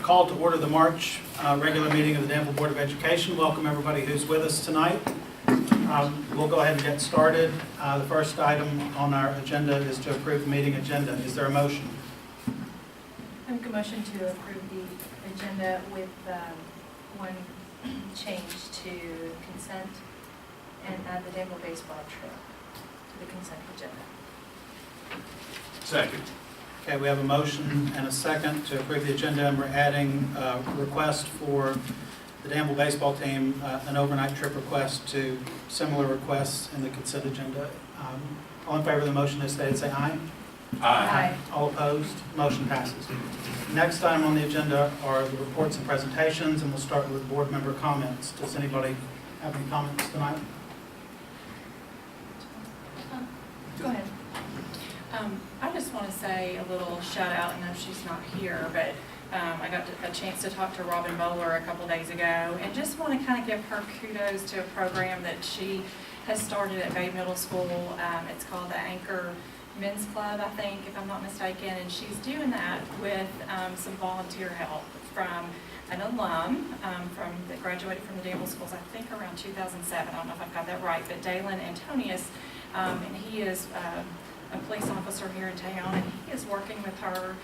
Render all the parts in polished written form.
call to order the March regular meeting of the Danville Board of Education. Welcome everybody who's with us tonight. We'll go ahead and get started. The first item on our agenda is to approve the meeting agenda. Is there a motion? I make a motion to approve the agenda with one change to consent and add the Danville baseball trip to the consent agenda. Second. Okay, we have a motion and a second to approve the agenda, and we're adding a request for the Danville baseball team, an overnight trip request to similar requests in the consent agenda. All in favor of the motion as stated, say aye. Aye. All opposed? Motion passes. Next item on the agenda are the reports and presentations, and we'll start with board member comments. Does anybody have any comments tonight? Go ahead. I just want to say a little shout out. I know she's not here, but I got a chance to talk to Robin Bowler a couple days ago, and just want to kind of give her kudos to a program that she has started at Bay Middle School. It's called the Anchor Men's Club, I think, if I'm not mistaken, and she's doing that with some volunteer help from an alum that graduated from the Danville schools, I think around 2007. I don't know if I've got that right, but Dalen Antonius, and he is a police officer here in town, and he is working with her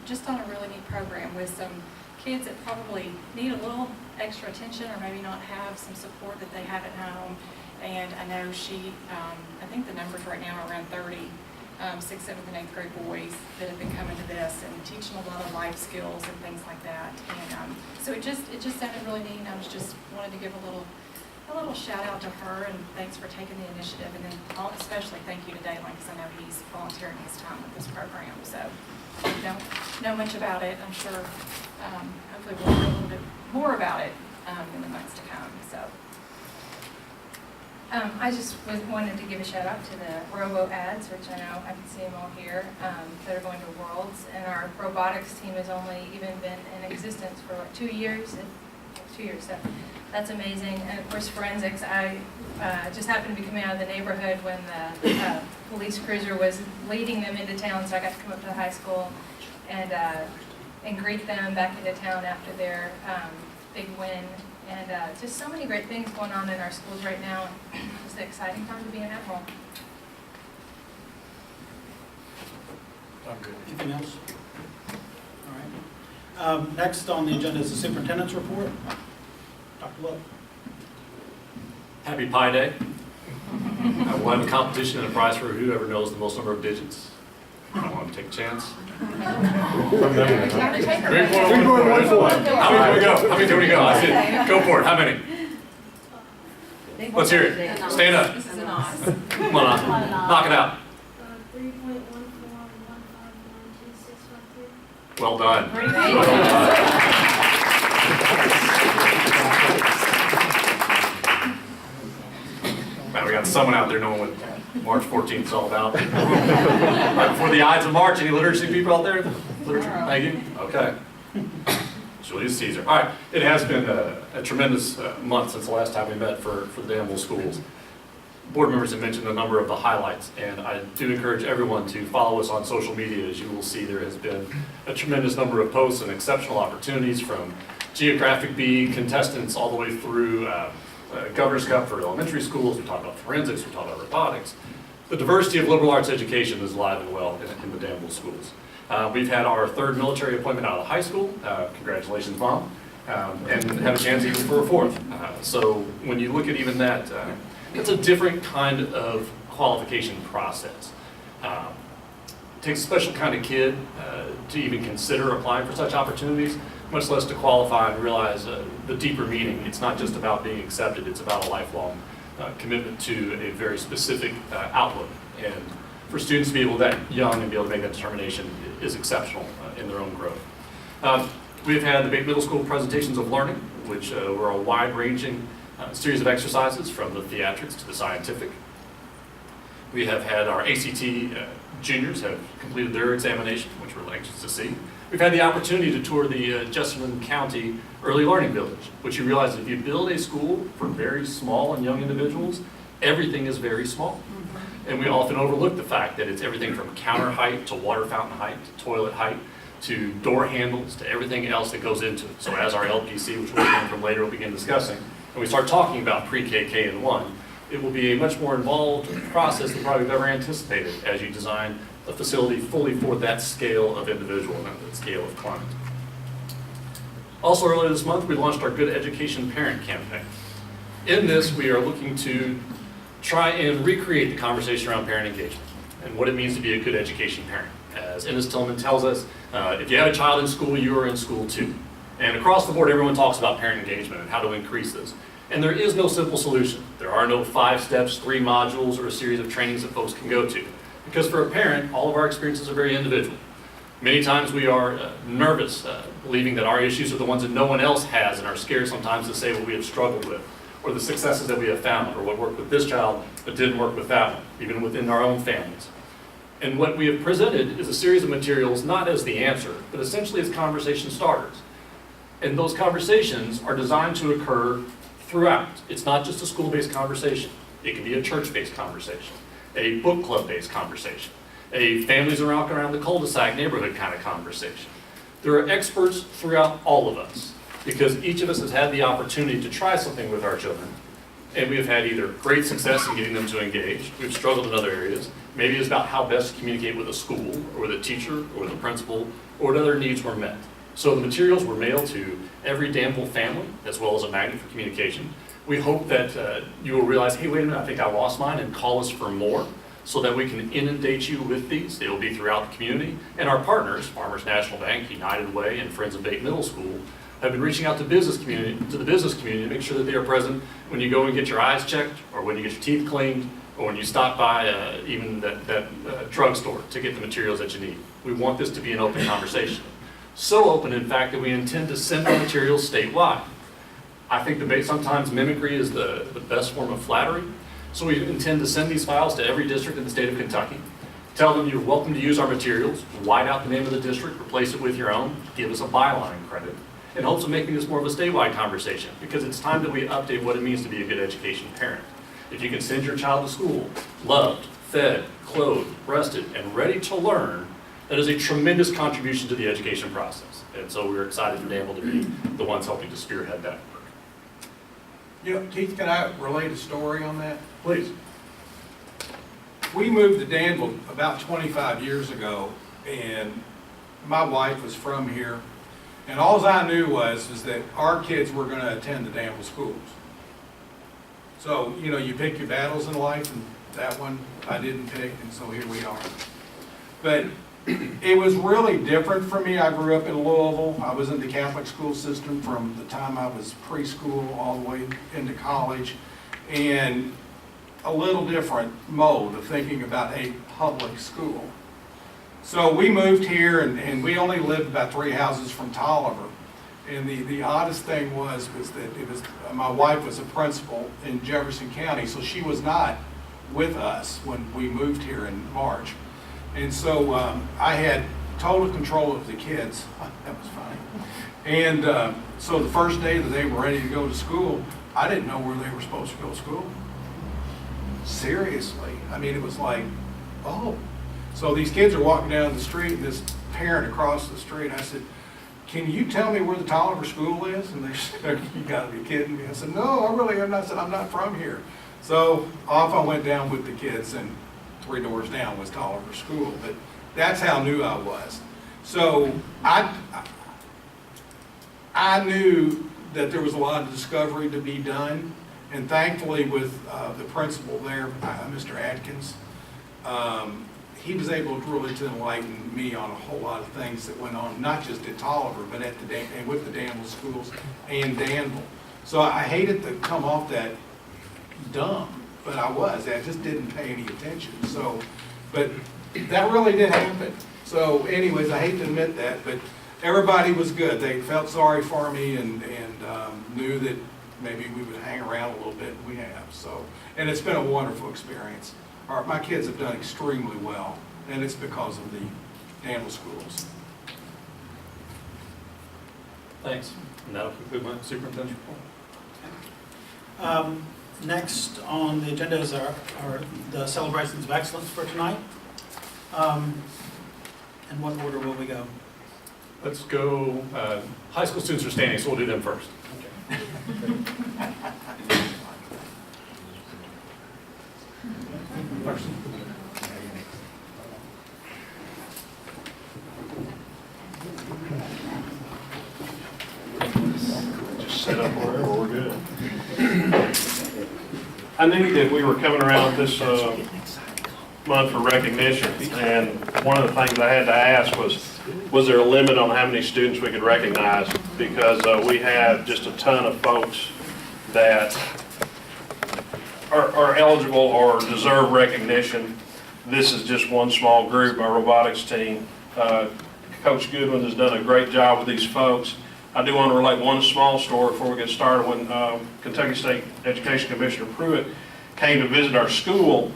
just on a really neat program with some kids that probably need a little extra attention or maybe not have some support that they have at home. And I know she, I think the numbers right now are around 30 6th, 7th, and 8th grade boys that have been coming to this and teaching a lot of life skills and things like that. And so it just sounded really neat, and I was just wanted to give a little shout out to her, and thanks for taking the initiative. And then especially thank you to Dalen, because I know he's volunteering his time with this program. So if you don't know much about it, I'm sure hopefully we'll hear a little bit more about it in the months to come. So. I just wanted to give a shout out to the robo ads, which I know I can see them all here, that are going to Worlds. And our robotics team has only even been in existence for like 2 years. 2 years, so that's amazing. And of course, forensics. I just happened to be coming out of the neighborhood when the police cruiser was leading them into town, so I got to come up to the high school and greet them back into town after their big win. And just so many great things going on in our schools right now. It's an exciting time to be an admiral. I'm good. Anything else? All right. Next on the agenda is the superintendent's report. Dr. Lowe. Happy Pi Day. We'll have a competition and a prize for whoever knows the most number of digits. I want to take a chance. 3.14. How many do we go? How many do we go? I see it. Go for it. How many? Let's hear it. Stand up. This is an oz. Come on. Knock it out. 3.14151261. Well done. Man, we got someone out there knowing what March 14th is all about. Right before the Ides of March, any literacy people out there? Literature? Thank you. Okay. Julius Caesar. All right. It has been a tremendous month since the last time we met for the Danville schools. Board members have mentioned a number of the highlights, and I do encourage everyone to follow us on social media. As you will see, there has been a tremendous number of posts and exceptional opportunities, from Geographic B contestants all the way through Governor's Cup for elementary schools. We talk about forensics, we talk about robotics. The diversity of liberal arts education is alive and well in the Danville schools. We've had our 3rd military appointment out of the high school. Congratulations, Mom. And have a chance even for a 4th. So when you look at even that, it's a different kind of qualification process. It takes a special kind of kid to even consider applying for such opportunities, much less to qualify and realize the deeper meaning. It's not just about being accepted, it's about a lifelong commitment to a very specific outlook. And for students to be able that young and be able to make that determination is exceptional in their own growth. We've had the Bay Middle School presentations of learning, which were a wide-ranging series of exercises from the theatrics to the scientific. We have had our ACT juniors have completed their examination, which we're anxious to see. We've had the opportunity to tour the Jessamine County Early Learning Village, which you realize if you build a school for very small and young individuals, everything is very small. And we often overlook the fact that it's everything from counter height to water fountain height to toilet height to door handles, to everything else that goes into it. So as our LPC, which we'll learn from later, will begin discussing, and we start talking about pre-K, K, and 1, it will be a much more involved process than probably we've ever anticipated as you design a facility fully for that scale of individual and that scale of client. Also earlier this month, we launched our Good Education Parent campaign. In this, we are looking to try and recreate the conversation around parent engagement and what it means to be a good education parent. As Ennis Tillman tells us, if you have a child in school, you are in school too. And across the board, everyone talks about parent engagement and how to increase this. And there is no simple solution. There are no 5 steps, 3 modules, or a series of trainings that folks can go to. Because for a parent, all of our experiences are very individual. Many times we are nervous, believing that our issues are the ones that no one else has, and are scared sometimes to say what we have struggled with, or the successes that we have found, or what worked with this child but didn't work with that one, even within our own families. And what we have presented is a series of materials, not as the answer, but essentially as conversation starters. And those conversations are designed to occur throughout. It's not just a school-based conversation. It can be a church-based conversation, a book club-based conversation, a families around the cul-de-sac neighborhood kind of conversation. There are experts throughout all of us, because each of us has had the opportunity to try something with our children, and we have had either great success in getting them to engage, we've struggled in other areas, maybe it's about how best to communicate with a school, or with a teacher, or with a principal, or what other needs were met. So the materials were mailed to every Danville family, as well as a magnet for communication. We hope that you will realize, hey, wait a minute, I think I lost mine, and call us for more, so that we can inundate you with these. They will be throughout the community. And our partners, Farmers National Bank, United Way, and Friends of Bate Middle School, have been reaching out to the business community to make sure that they are present when you go and get your eyes checked, or when you get your teeth cleaned, or when you stop by even that drugstore to get the materials that you need. We want this to be an open conversation. So open, in fact, that we intend to send our materials statewide. I think sometimes mimicry is the best form of flattery. So we intend to send these files to every district in the state of Kentucky. Tell them you're welcome to use our materials, white out the name of the district, replace it with your own, give us a byline credit, in hopes of making this more of a statewide conversation, because it's time that we update what it means to be a good education parent. If you can send your child to school loved, fed, clothed, rested, and ready to learn, that is a tremendous contribution to the education process. And so we're excited for Danville to be the ones helping to spearhead that work. You know, Keith, can I relate a story on that? Please. We moved to Danville about 25 years ago, and my wife was from here, and all I knew was that our kids were going to attend the Danville schools. So, you know, you pick your battles in life, and that one I didn't pick, and so here we are. But it was really different for me. I grew up in Louisville. I was in the Catholic school system from the time I was preschool all the way into college, and a little different mode of thinking about a public school. So we moved here, and we only lived about 3 houses from Tolliver. And the oddest thing was that my wife was a principal in Jefferson County, so she was not with us when we moved here in March. And so I had total control of the kids. That was funny. And so the first day that they were ready to go to school, I didn't know where they were supposed to go to school. Seriously. I mean, it was like, oh. So these kids are walking down the street, and this parent across the street, I said, can you tell me where the Tolliver school is? And they said, you gotta be kidding me. I said, no, I really am not. I said, I'm not from here. So off I went down with the kids, and 3 doors down was Tolliver School. But that's how new I was. So I knew that there was a lot of discovery to be done. And thankfully with the principal there, Mr. Adkins, he was able to really enlighten me on a whole lot of things that went on, not just at Tolliver, but at and with the Danville schools and Danville. So I hated to come off that dumb, but I just didn't pay any attention. So, but that really did happen. So anyways, I hate to admit that, but everybody was good. They felt sorry for me and knew that maybe we would hang around a little bit. We have. So, and it's been a wonderful experience. My kids have done extremely well, and it's because of the Danville schools. Thanks. And that'll conclude my superintendent's report. Next on the agenda is are the celebrations of excellence for tonight. In what order will we go? Let's go, high school students are standing, so we'll do them first. First. Just set up wherever, we're good. I knew that we were coming around this month for recognition, and one of the things I had to ask was there a limit on how many students we could recognize? Because we have just a ton of folks that are eligible or deserve recognition. This is just one small group, our robotics team. Coach Goodwin has done a great job with these folks. I do want to relate one small story before we get started. When Kentucky State Education Commissioner Pruitt came to visit our school,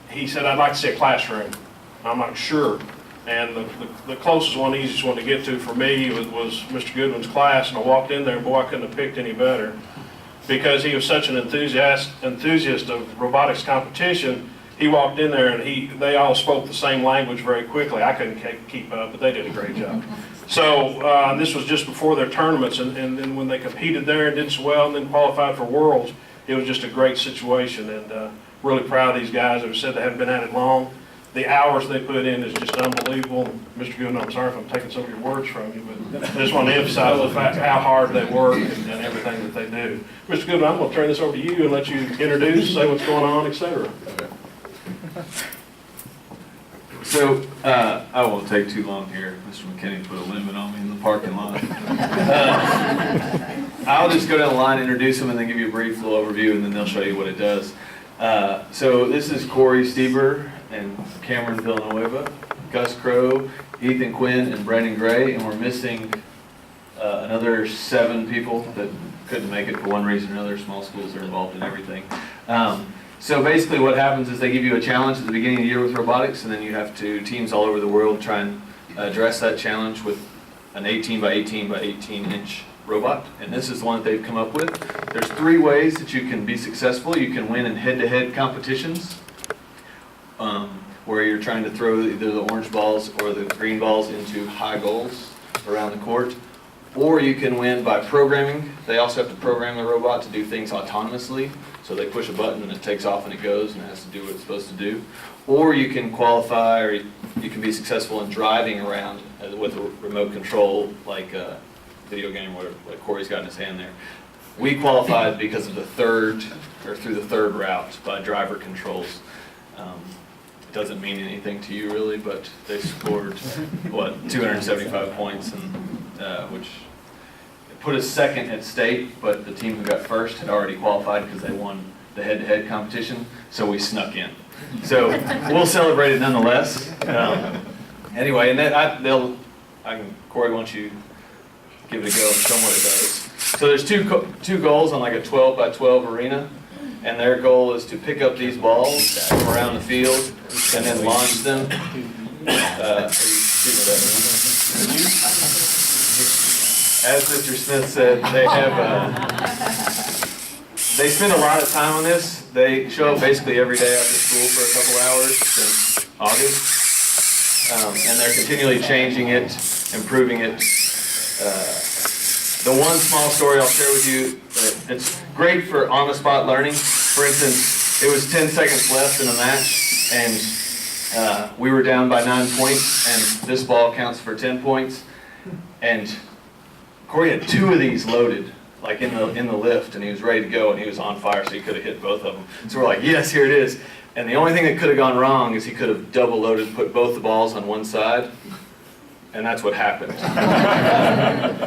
he said, "I'd like to see a classroom." I'm like, "Sure." And the closest one, easiest one to get to for me was Mr. Goodwin's class, and I walked in there, and boy, I couldn't have picked any better. Because he was such an enthusiast of robotics competition, he walked in there and they all spoke the same language very quickly. I couldn't keep up, but they did a great job. So this was just before their tournaments, and then when they competed there and did so well and then qualified for Worlds, it was just a great situation, and really proud of these guys. They said they haven't been at it long. The hours they put in is just unbelievable. Mr. Goodwin, I'm sorry if I'm taking some of your words from you, but I just want to emphasize the fact how hard they work and everything that they do. Mr. Goodwin, I'm going to turn this over to you and let you introduce, say what's going on, etc. So, I won't take too long here. Mr. McKinney put a limit on me in the parking lot. I'll just go down the line, introduce them, and then give you a brief little overview, and then they'll show you what it does. So this is Corey Stieber and Cameron Villanueva, Gus Crow, Ethan Quinn, and Brandon Gray, and we're missing another 7 people that couldn't make it for one reason or another. Small schools are involved in everything. So basically what happens is they give you a challenge at the beginning of the year with robotics, and then you have to, teams all over the world, try and address that challenge with an 18 by 18 by 18 inch robot. And this is the one that they've come up with. There's 3 ways that you can be successful. You can win in head-to-head competitions, where you're trying to throw either the orange balls or the green balls into high goals around the court. Or you can win by programming. They also have to program the robot to do things autonomously. So they push a button and it takes off and it goes and it has to do what it's supposed to do. Or you can qualify, or you can be successful in driving around with a remote control, like a video game where like Corey's got in his hand there. We qualified because of through the third route by driver controls. It doesn't mean anything to you really, but they scored, 275 points, and which put us second at state, but the team who got first had already qualified because they won the head-to-head competition, so we snuck in. So we'll celebrate it nonetheless. Anyway, and Corey, why don't you give it a go and show them what it does. So there's two goals on like a 12 by 12 arena, and their goal is to pick up these balls from around the field and then launch them. As Mr. Smith said, they spend a lot of time on this. They show up basically every day after school for a couple hours since August. And they're continually changing it, improving it. The one small story I'll share with you, it's great for on-the-spot learning. For instance, it was 10 seconds left in the match, and we were down by 9 points, and this ball counts for 10 points. And Corey had 2 of these loaded, like in the lift, and he was ready to go, and he was on fire, so he could have hit both of them. So we're like, yes, here it is. And the only thing that could have gone wrong is he could have double loaded, put both the balls on one side, and that's what happened.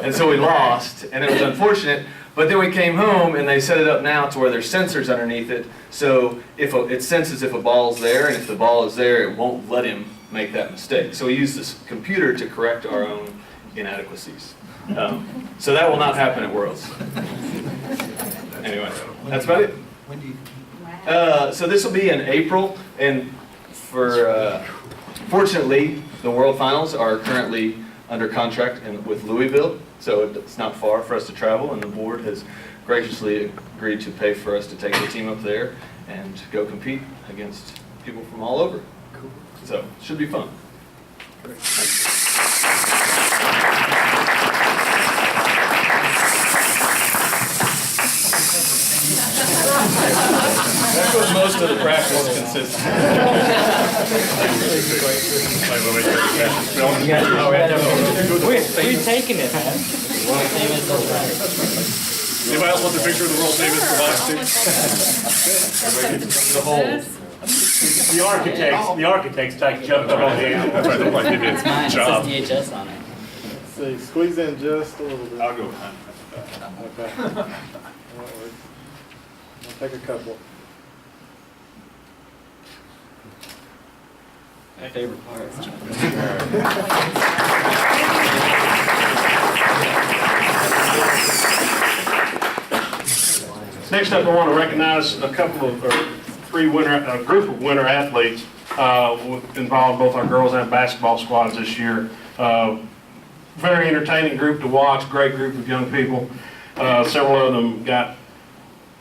And so we lost, and it was unfortunate, but then we came home, and they set it up now to where there's sensors underneath it, so it senses if a ball's there, and if the ball is there, it won't let him make that mistake. So we use this computer to correct our own inadequacies. So that will not happen at Worlds. Anyway, that's about it. So this will be in April, and fortunately, the World Finals are currently under contract with Louisville, so it's not far for us to travel, and the board has graciously agreed to pay for us to take the team up there and go compete against people from all over. So it should be fun. Thanks. to the practice consistency. We're taking it, man. Anybody else want the picture of the World Famous Provider? The architects jumped up on the end. That's right, they probably did It's mine, its it says job. DHS on it. See, squeeze in just a little bit. I'll go behind. Okay. That works. I'll take a couple. My favorite part. Next up, I want to recognize a couple of, or a group of winter athletes involved both our girls and basketball squads this year. Very entertaining group to watch, great group of young people. Several of them got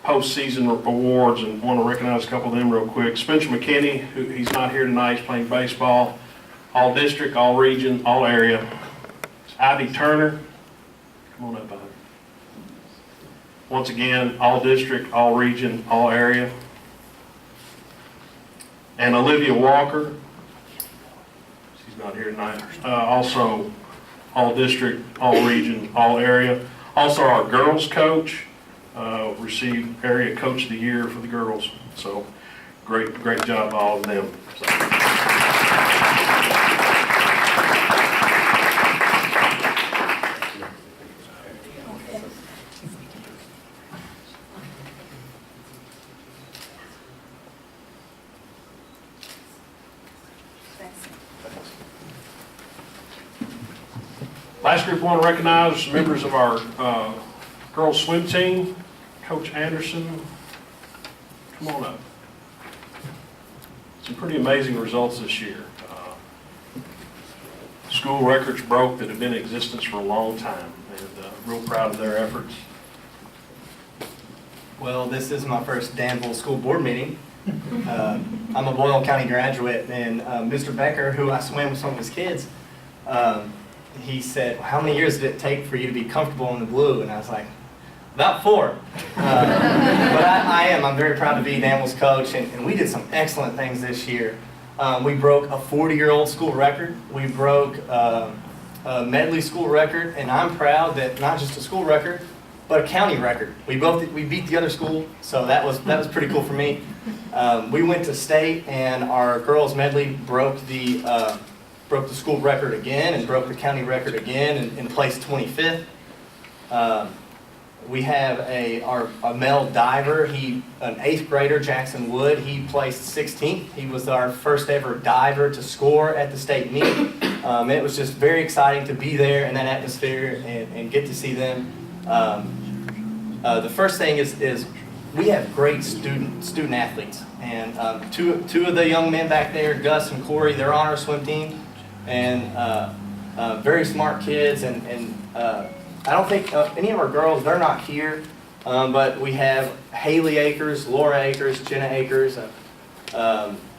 postseason awards, and want to recognize a couple of them real quick. Spencer McKinney, he's not here tonight, he's playing baseball, all district, all region, all area. Ivy Turner, come on up, Ivy. Once again, all district, all region, all area. And Olivia Walker, she's not here tonight, also all district, all region, all area. Also our girls coach received area coach of the year for the girls. So great job all of them. Last group I want to recognize members of our girls swim team. Coach Anderson, come on up. Some pretty amazing results this year. School records broke that have been in existence for a long time, and real proud of their efforts. Well, this is my first Danville school board meeting. I'm a Boyle County graduate, and Mr. Becker, who I swam with some of his kids, he said, well, how many years did it take for you to be comfortable in the blue? And I was like, about 4. But I'm very proud to be Danville's coach, and we did some excellent things this year. We broke a 40-year-old school record. We broke a medley school record, and I'm proud that not just a school record, but a county record. We beat the other school, so that was pretty cool for me. We went to state, and our girls medley broke the school record again and broke the county record again and placed 25th. We have a male diver, an 8th grader, Jackson Wood. He placed 16th. He was our first ever diver to score at the state meet. It was just very exciting to be there in that atmosphere and get to see them. The first thing is we have great student athletes, and two of the young men back there, Gus and Corey, they're on our swim team, and very smart kids, and I don't think any of our girls, they're not here, but we have Haley Akers, Laura Akers, Jenna Akers,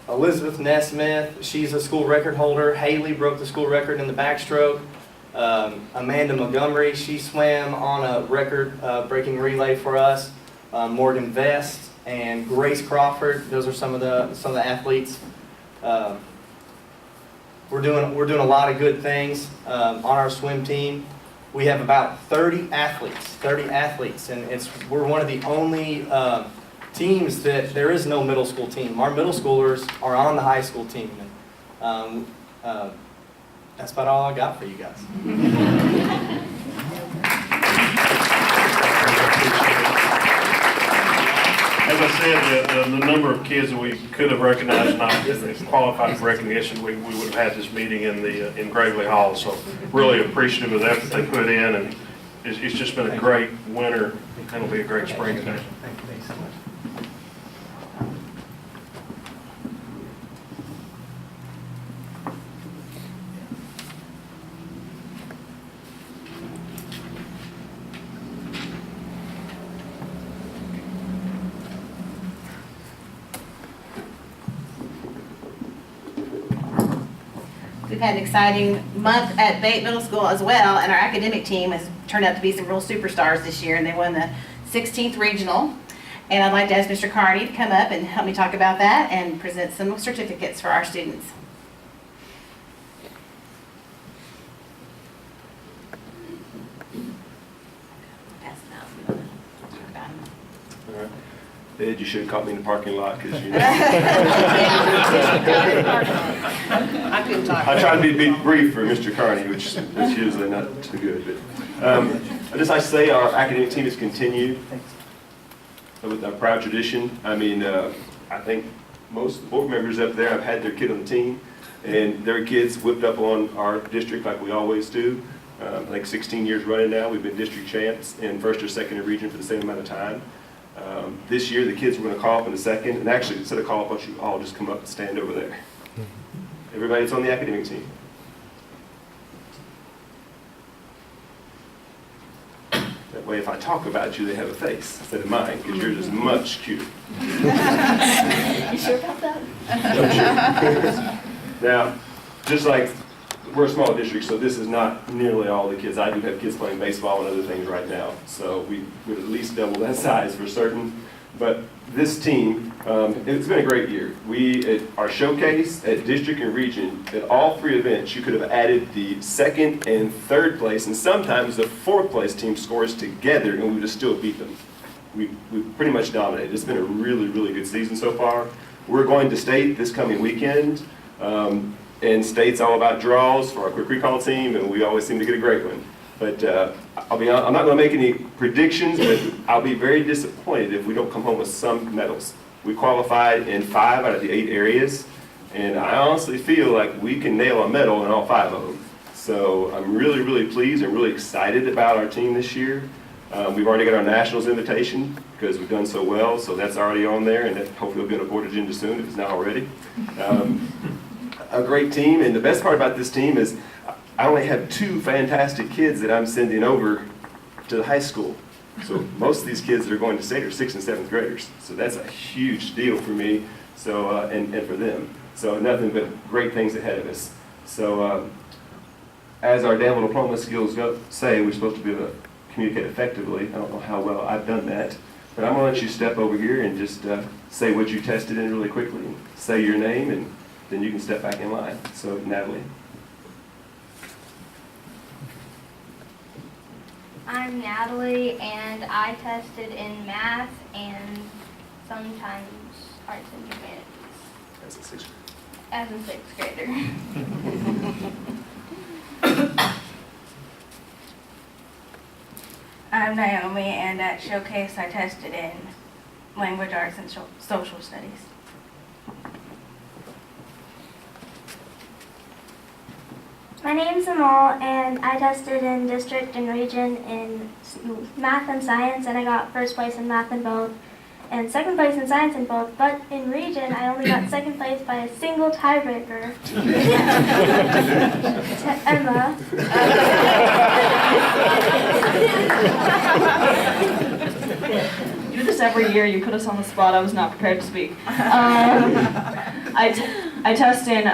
Elizabeth Nesmith, she's a school record holder. Haley broke the school record in the backstroke. Amanda Montgomery, she swam on a record-breaking relay for us. Morgan Vest and Grace Crawford, those are some of the athletes. We're doing a lot of good things on our swim team. We have about 30 athletes, and we're one of the only teams that there is no middle school team. Our middle schoolers are on the high school team, and that's about all I got for you guys. As I said, the number of kids that we could have recognized not qualified for recognition, we would have had this meeting in Gravely Hall. So really appreciative of the effort they put in, and it's just been a great winter, and it'll be a great spring today. Thanks so much. We've had an exciting month at Bate Middle School as well, and our academic team has turned out to be some real superstars this year, and they won the 16th regional. And I'd like to ask Mr. Carney to come up and help me talk about that and present some certificates for our students. Pass them out. We wanna talk about them. All right. Ed, you should have caught me in the parking lot, because you know. I couldn't talk. I tried to be brief for Mr. Carney, which is usually not too good, but I just like to say our academic team has continued with our proud tradition. I mean, I think most of the board members up there have had their kid on the team, and their kids whipped up on our district like we always do. I think 16 years running now, we've been district champs in first or second in region for the same amount of time. This year, the kids were going to call up in a second, and actually, instead of call up, I want you all just come up and stand over there. Everybody that's on the academic team. That way, if I talk about you, they have a face instead of mine, because yours is much cuter. You sure about that? Now, just like, we're a small district, so this is not nearly all the kids. I do have kids playing baseball and other things right now, so we would at least double that size for certain. But this team, it's been a great year. We, at our showcase, at district and region, at all three events, you could have added the second and third place, and sometimes the fourth place team scores together, and we would have still beat them. We pretty much dominated. It's been a really, really good season so far. We're going to state this coming weekend. And state's all about draws for our quick recall team, and we always seem to get a great one. But I'll be honest, I'm not going to make any predictions, but I'll be very disappointed if we don't come home with some medals. We qualified in 5 out of the 8 areas, and I honestly feel like we can nail a medal in all 5 of them. So I'm really, really pleased and really excited about our team this year. We've already got our nationals invitation because we've done so well, so that's already on there, and that hopefully will be on a board agenda soon if it's not already. A great team, and the best part about this team is I only have 2 fantastic kids that I'm sending over to the high school. So most of these kids that are going to state are 6th and 7th graders. So that's a huge deal for me, so and for them. So nothing but great things ahead of us. So as our Danville diploma skills say, we're supposed to be able to communicate effectively. I don't know how well I've done that, but I'm going to let you step over here and just say what you tested in really quickly. Say your name, and then you can step back in line. So, Natalie. I'm Natalie, and I tested in math and sometimes arts and humanities. As a 6th grader. As a 6th grader. I'm Naomi, and at Showcase I tested in language arts and social studies. My name's Amal, and I tested in district and region in math and science, and I got first place in math in both and second place in science in both, but in region I only got second place by a single tiebreaker. To Emma. You do this every year. You put us on the spot. I was not prepared to speak. I test in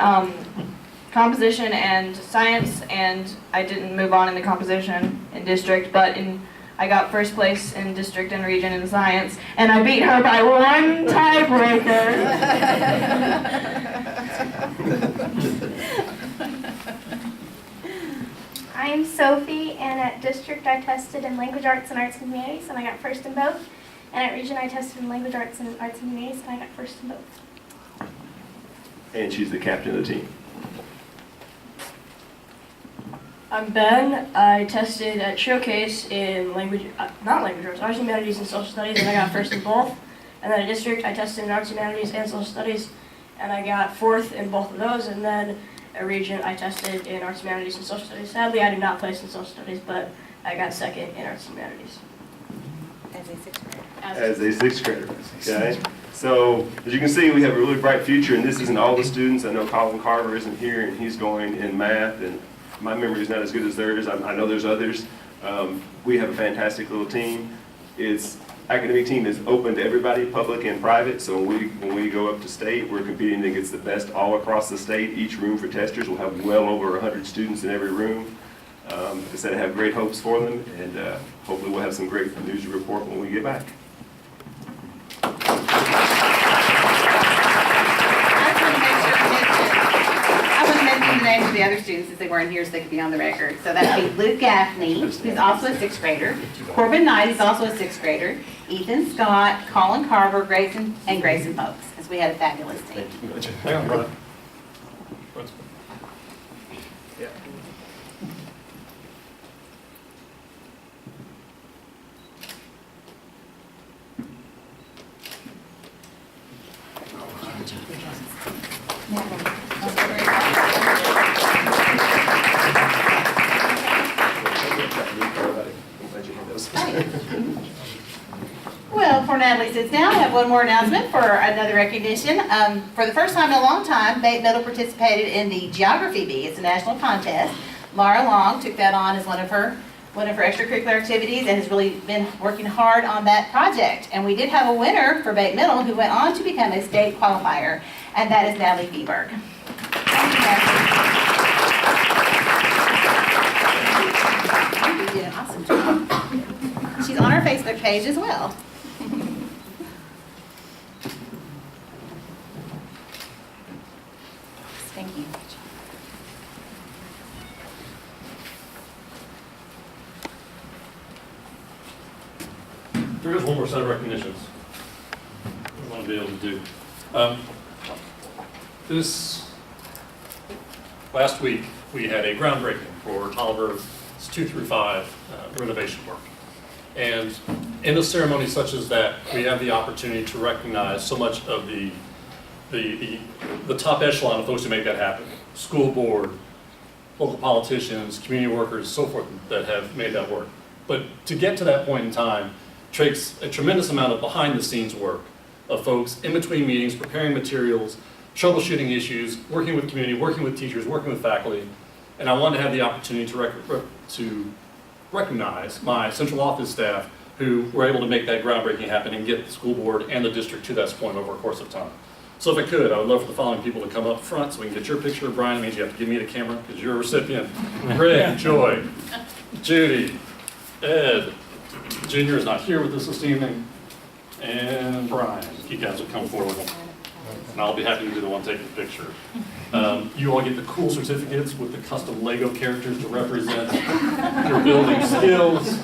composition and science, and I didn't move on in the composition in district, but I got first place in district and region in science, and I beat her by 1 tiebreaker. I'm Sophie, and at district I tested in language arts and arts and humanities, and I got first in both. And at region I tested in language arts and humanities, and I got first in both. And she's the captain of the team. I'm Ben. I tested at Showcase in not language arts, arts, humanities, and social studies, and I got first in both. And then at district, I tested in arts, humanities, and social studies, and I got 4th in both of those. And then at region, I tested in arts, humanities, and social studies. Sadly, I did not place in social studies, but I got 2nd in arts, humanities. As a 6th grader. As a 6th grader, okay? So, as you can see, we have a really bright future, and this isn't all the students. I know Colin Carver isn't here, and he's going in math, and my memory is not as good as theirs. I know there's others. We have a fantastic little team. Academic team is open to everybody, public and private, so when we go up to state, we're competing against the best all across the state. Each room for testers will have well over 100 students in every room. Like I said, I have great hopes for them, and hopefully we'll have some great news to report when we get back. other students since they weren't here so they could be on the record. So that would be Luke Gaffney, who's also a 6th grader. Corbin Knight, who's also a 6th grader. Ethan Scott, Colin Carver, Grayson, and Grayson Folks, as we had a fabulous team. Hang on, brother. Well, before Natalie sits down, I have one more announcement for another recognition. For the first time in a long time, Bate Middle participated in the Geography Bee. It's a national contest. Laura Long took that on as one of her extracurricular activities and has really been working hard on that project. And we did have a winner for Bate Middle who went on to become a state qualifier, and that is Natalie Feeberg. You did an awesome job. She's on our Facebook page as well. Thank you. There is one more set of recognitions I want to be able to do. This last week, we had a groundbreaking for Tolliver's 2 through 5 renovation work. And in a ceremony such as that, we have the opportunity to recognize so much of the top echelon of folks who make that happen. School board, local politicians, community workers, so forth, that have made that work. But to get to that point in time takes a tremendous amount of behind-the-scenes work of folks in between meetings, preparing materials, troubleshooting issues, working with community, working with teachers, working with faculty. And I wanted to have the opportunity to recognize my central office staff who were able to make that groundbreaking happen and get the school board and the district to that point over a course of time. So if I could, I would love for the following people to come up front so we can get your picture. Brian, it means you have to give me the camera because you're a recipient. Greg, Joy, Judy, Ed, Junior is not here with us this evening, and Brian. You guys will come forward, and I'll be happy to be the one taking the picture. You all get the cool certificates with the custom Lego characters to represent your building skills.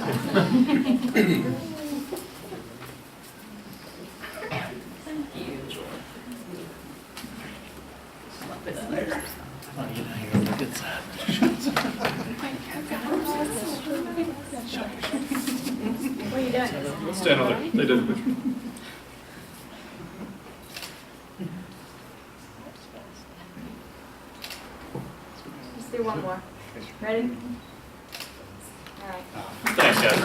Stand over there. They did the picture. Let's do one more. Ready? All right. Thanks, guys.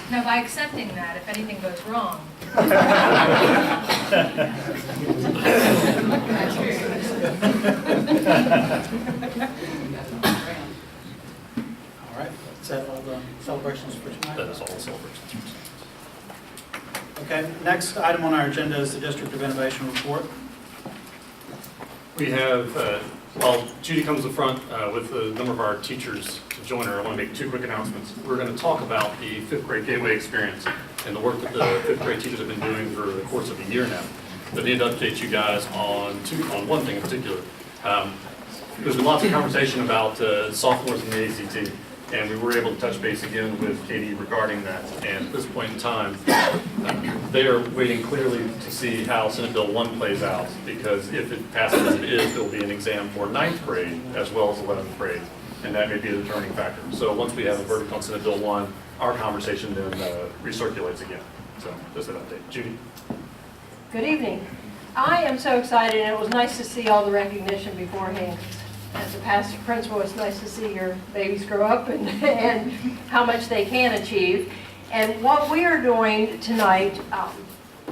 Now, by accepting that, if anything goes wrong. All right, is that all the celebrations for tonight? That is all the celebrations. Okay, next item on our agenda is the District of Innovation report. We have, while Judy comes to the front with a number of our teachers to join her, I want to make 2 quick announcements. We're going to talk about the 5th grade gateway experience and the work that the 5th grade teachers have been doing for the course of a year now. But I need to update you guys on one thing in particular. There's been lots of conversation about sophomores in the ACT, and we were able to touch base again with Katie regarding that. And at this point in time, they are waiting clearly to see how Senate Bill 1 plays out, because if it passes as it is, there will be an exam for 9th grade as well as 11th grade, and that may be a determining factor. So once we have a verdict on Senate Bill 1, our conversation then recirculates again. So just an update. Judy? Good evening. I am so excited, and it was nice to see all the recognition beforehand. As a past principal, it's nice to see your babies grow up and how much they can achieve. And what we are doing tonight,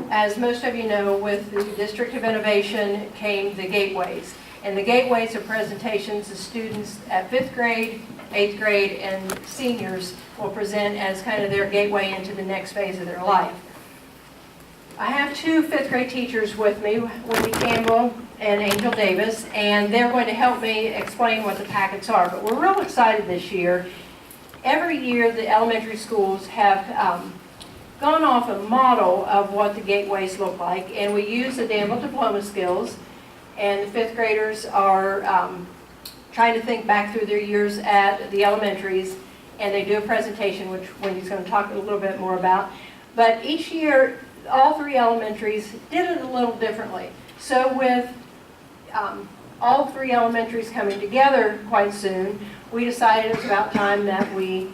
as most of you know, with the District of Innovation came the gateways. And the gateways are presentations the students at 5th grade, 8th grade, and seniors will present as kind of their gateway into the next phase of their life. I have 2 5th grade teachers with me, Wendy Campbell and Angel Davis, and they're going to help me explain what the packets are. But we're real excited this year. Every year the elementary schools have gone off a model of what the gateways look like, and we use the Danville diploma skills, and the fifth graders are trying to think back through their years at the elementaries, and they do a presentation, which Wendy's going to talk a little bit more about. But each year, all three elementaries did it a little differently. So with all three elementaries coming together quite soon, we decided it was about time that we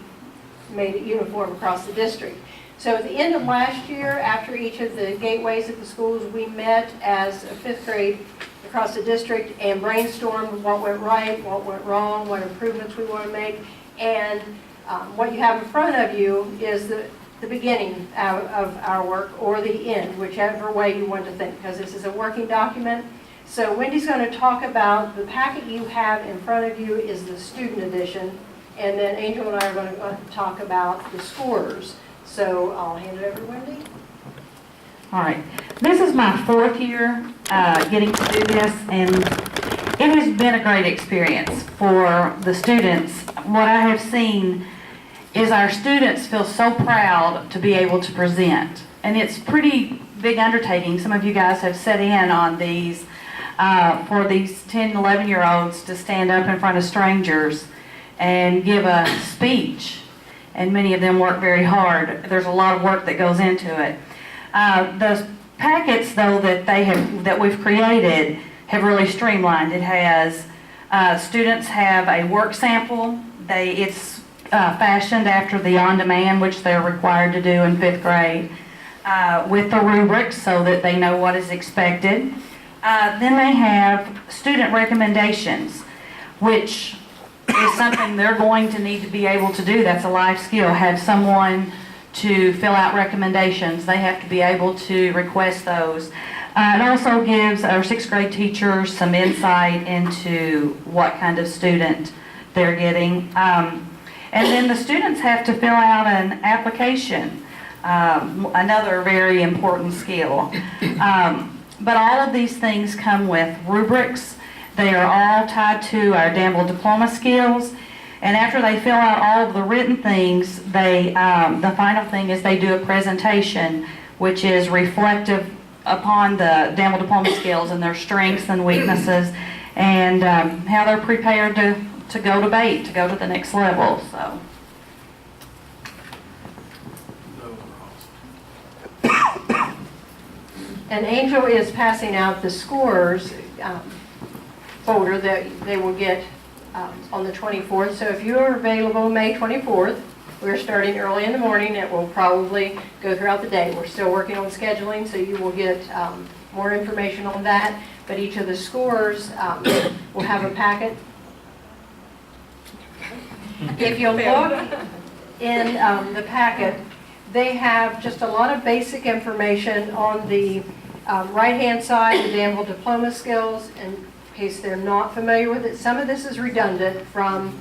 made it uniform across the district. So at the end of last year, after each of the gateways at the schools, we met as a fifth grade across the district and brainstormed what went right, what went wrong, what improvements we want to make. And what you have in front of you is the beginning of our work, or the end, whichever way you want to think, because this is a working document. So Wendy's going to talk about the packet you have in front of you is the student edition, and then Angel and I are going to talk about the scorers. So I'll hand it over to Wendy. All right, this is my 4th year getting to do this, and it has been a great experience for the students. What I have seen is our students feel so proud to be able to present, and it's pretty big undertaking. Some of you guys have set in on these for these 10, 11-year-olds to stand up in front of strangers and give a speech, and many of them work very hard. There's a lot of work that goes into it. The packets, though, that we've created have really streamlined. It has students have a work sample. It's fashioned after the on-demand, which they're required to do in 5th grade, with the rubrics so that they know what is expected. Then they have student recommendations, which is something they're going to need to be able to do. That's a life skill. Have someone to fill out recommendations. They have to be able to request those. It also gives our 6th grade teachers some insight into what kind of student they're getting. And then the students have to fill out an application, another very important skill. But all of these things come with rubrics. They are all tied to our Danville diploma skills. And after they fill out all of the written things, the final thing is they do a presentation, which is reflective upon the Danville diploma skills and their strengths and weaknesses, and how they're prepared to go to BATE, to go to the next level. So. And Angel is passing out the scorers folder that they will get on the 24th. So if you are available May 24th, we're starting early in the morning. It will probably go throughout the day. We're still working on scheduling, so you will get more information on that. But each of the scorers will have a packet. If you'll look in the packet, they have just a lot of basic information on the right-hand side, the Danville diploma skills, in case they're not familiar with it. Some of this is redundant from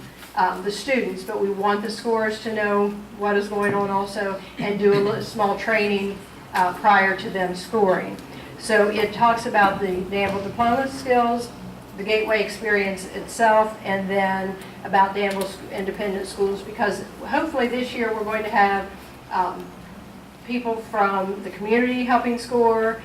the students, but we want the scorers to know what is going on also, and do a little small training prior to them scoring. So it talks about the Danville diploma skills, the gateway experience itself, and then about Danville's independent schools, because hopefully this year we're going to have people from the community helping score.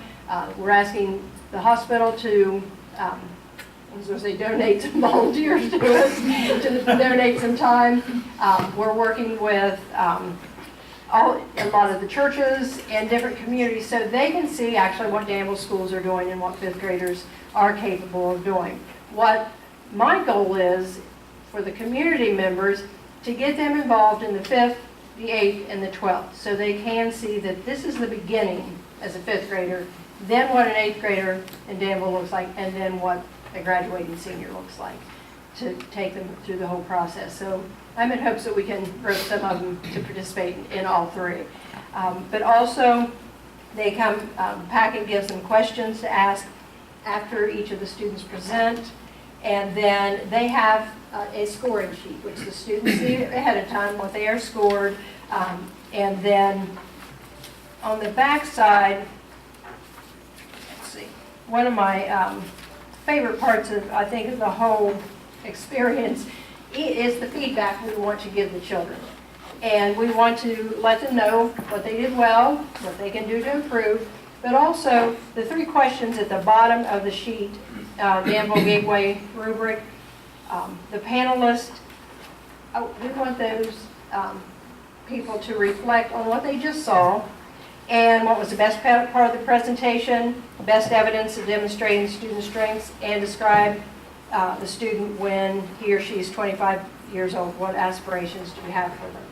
We're asking the hospital to I was going to say donate some volunteers to us, to donate some time. We're working with a lot of the churches and different communities so they can see actually what Danville schools are doing and what 5th graders are capable of doing. What my goal is for the community members to get them involved in the 5th, the 8th, and the 12th, so they can see that this is the beginning as a 5th grader, then what an 8th grader in Danville looks like, and then what a graduating senior looks like, to take them through the whole process. So I'm in hopes that we can rope some of them to participate in all three. But also, they come, packet gives them questions to ask after each of the students present, and then they have a scoring sheet, which the students see ahead of time what they are scored, and then on the back side, let's see, one of my favorite parts of, I think, of the whole experience is the feedback we want to give the children. And we want to let them know what they did well, what they can do to improve, but also the 3 questions at the bottom of the sheet, Danville Gateway rubric, the panelists, we want those people to reflect on what they just saw and what was the best part of the presentation, best evidence of demonstrating the student's strengths, and describe the student when he or she is 25 years old. What aspirations do we have for them?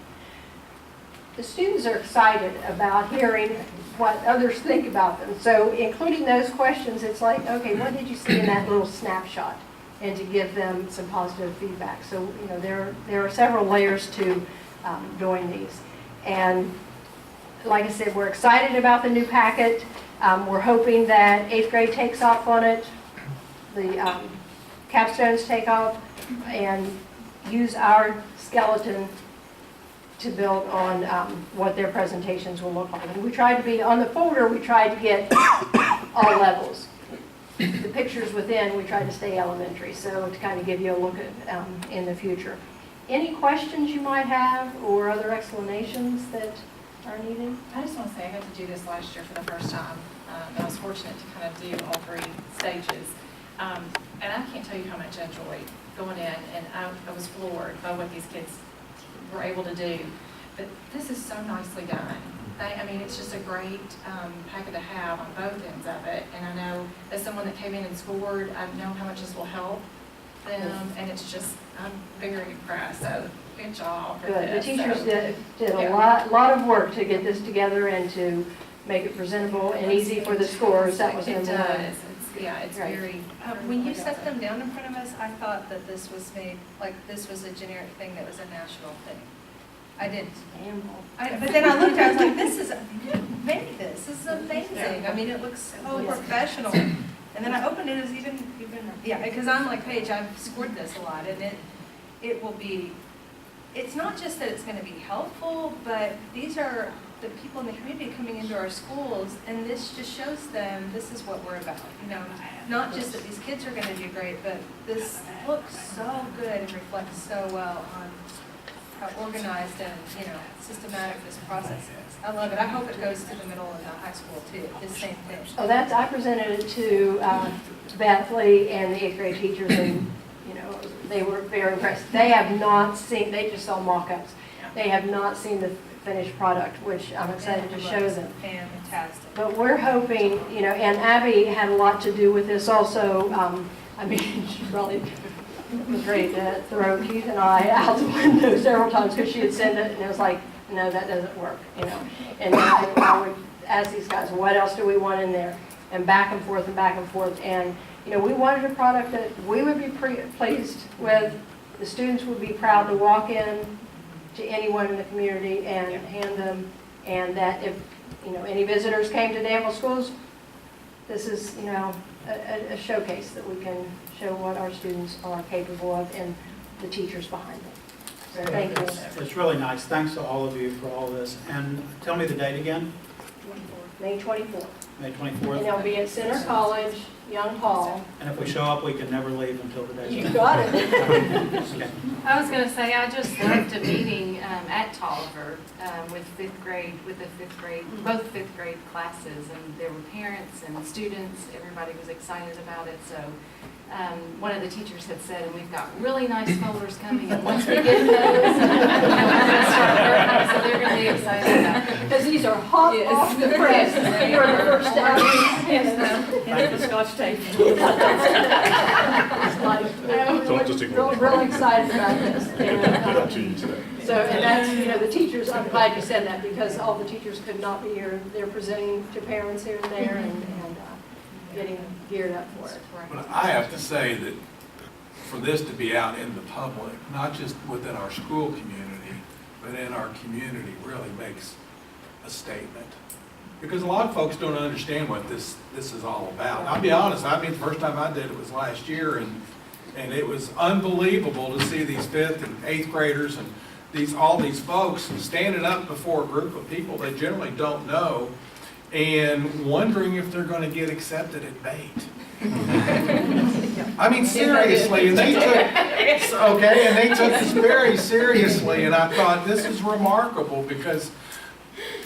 The students are excited about hearing what others think about them. So including those questions, it's like, okay, what did you see in that little snapshot? And to give them some positive feedback. So, you know, there are several layers to doing these. And like I said, we're excited about the new packet. We're hoping that 8th grade takes off on it, the capstones take off, and use our skeleton to build on what their presentations will look like. And we tried to be, on the folder, we tried to get all levels. The pictures within, we tried to stay elementary, so to kind of give you a look at in the future. Any questions you might have or other explanations that are needed? I just want to say I got to do this last year for the first time. And I was fortunate to kind of do all 3 stages. And I can't tell you how much I enjoyed going in, and I was floored by what these kids were able to do. But this is so nicely done. I mean, it's just a great packet to have on both ends of it. And I know as someone that came in and scored, I know how much this will help them. And it's just, I'm very impressed. So good job for Good. this. The teachers So, did a yeah. lot of work to get this together and to make it presentable and easy for the scores. That was It number does. one. It's Right. very. When you set them down in front of us, I thought that this was made, like this was a generic thing that was a national thing. I did. But then I looked, I was like, this is, who made this? This is amazing. I mean, it looks so professional. And then I opened it as even, yeah, because I'm like Paige, I've scored this a lot, and it will be, it's not just that it's going to be helpful, but these are the people in the community coming into our schools, and this just shows them this is what we're about. You know, not just that these kids are going to do great, but this looks so good and reflects so well on how organized and, you know, systematic this process is. I love it. I hope it goes to the middle and the high school too, the same thing. Oh, I presented it to Beth Lee and the 8th grade teachers, and, you know, they were very impressed. They have not seen, they just saw mock-ups. They have not seen the finished product, which I'm excited to show them. Fantastic. But we're hoping, you know, and Abby had a lot to do with this also. I mean, she probably was ready to throw Keith and I out the window several times because she had sent it, and it was like, no, that doesn't work, you know. And I would ask these guys, what else do we want in there? And back and forth and back and forth. And, you know, we wanted a product that we would be pleased with. The students would be proud to walk in to anyone in the community and hand them, and that if, you know, any visitors came to Danville schools, this is, you know, a showcase that we can show what our students are capable of and the teachers behind them. So thank you. It's really nice. Thanks to all of you for all this. And tell me the date again. May 24th. May And 24th. they'll be at Center College, Young Hall. And if we show up, we can never leave until the day's You over. got it. Okay. I was going to say, I just left a meeting at Tolliver with both fifth grade classes, and there were parents and students. Everybody was excited about it. So one of the teachers had said, and we've got really nice folders coming, and once we get those, we're going to start working. So they're going to be excited about it. Because these are hot off the press. You're the first step. And the Scotch tape. Don't just ignore We're really excited about this. That to you today. So, and that's, you know, the teachers, I'm glad you said that because all the teachers could not be here. They're presenting to parents here and there and getting geared up for it. But I have to say that for this to be out in the public, not just within our school community, but in our community really makes a statement. Because a lot of folks don't understand what this is all about. I'll be honest, I mean, the first time I did it was last year, and it was unbelievable to see these 5th and 8th graders and all these folks standing up before a group of people they generally don't know and wondering if they're going to get accepted at BAIT. I mean, seriously, and they took this very seriously, and I thought, this is remarkable, because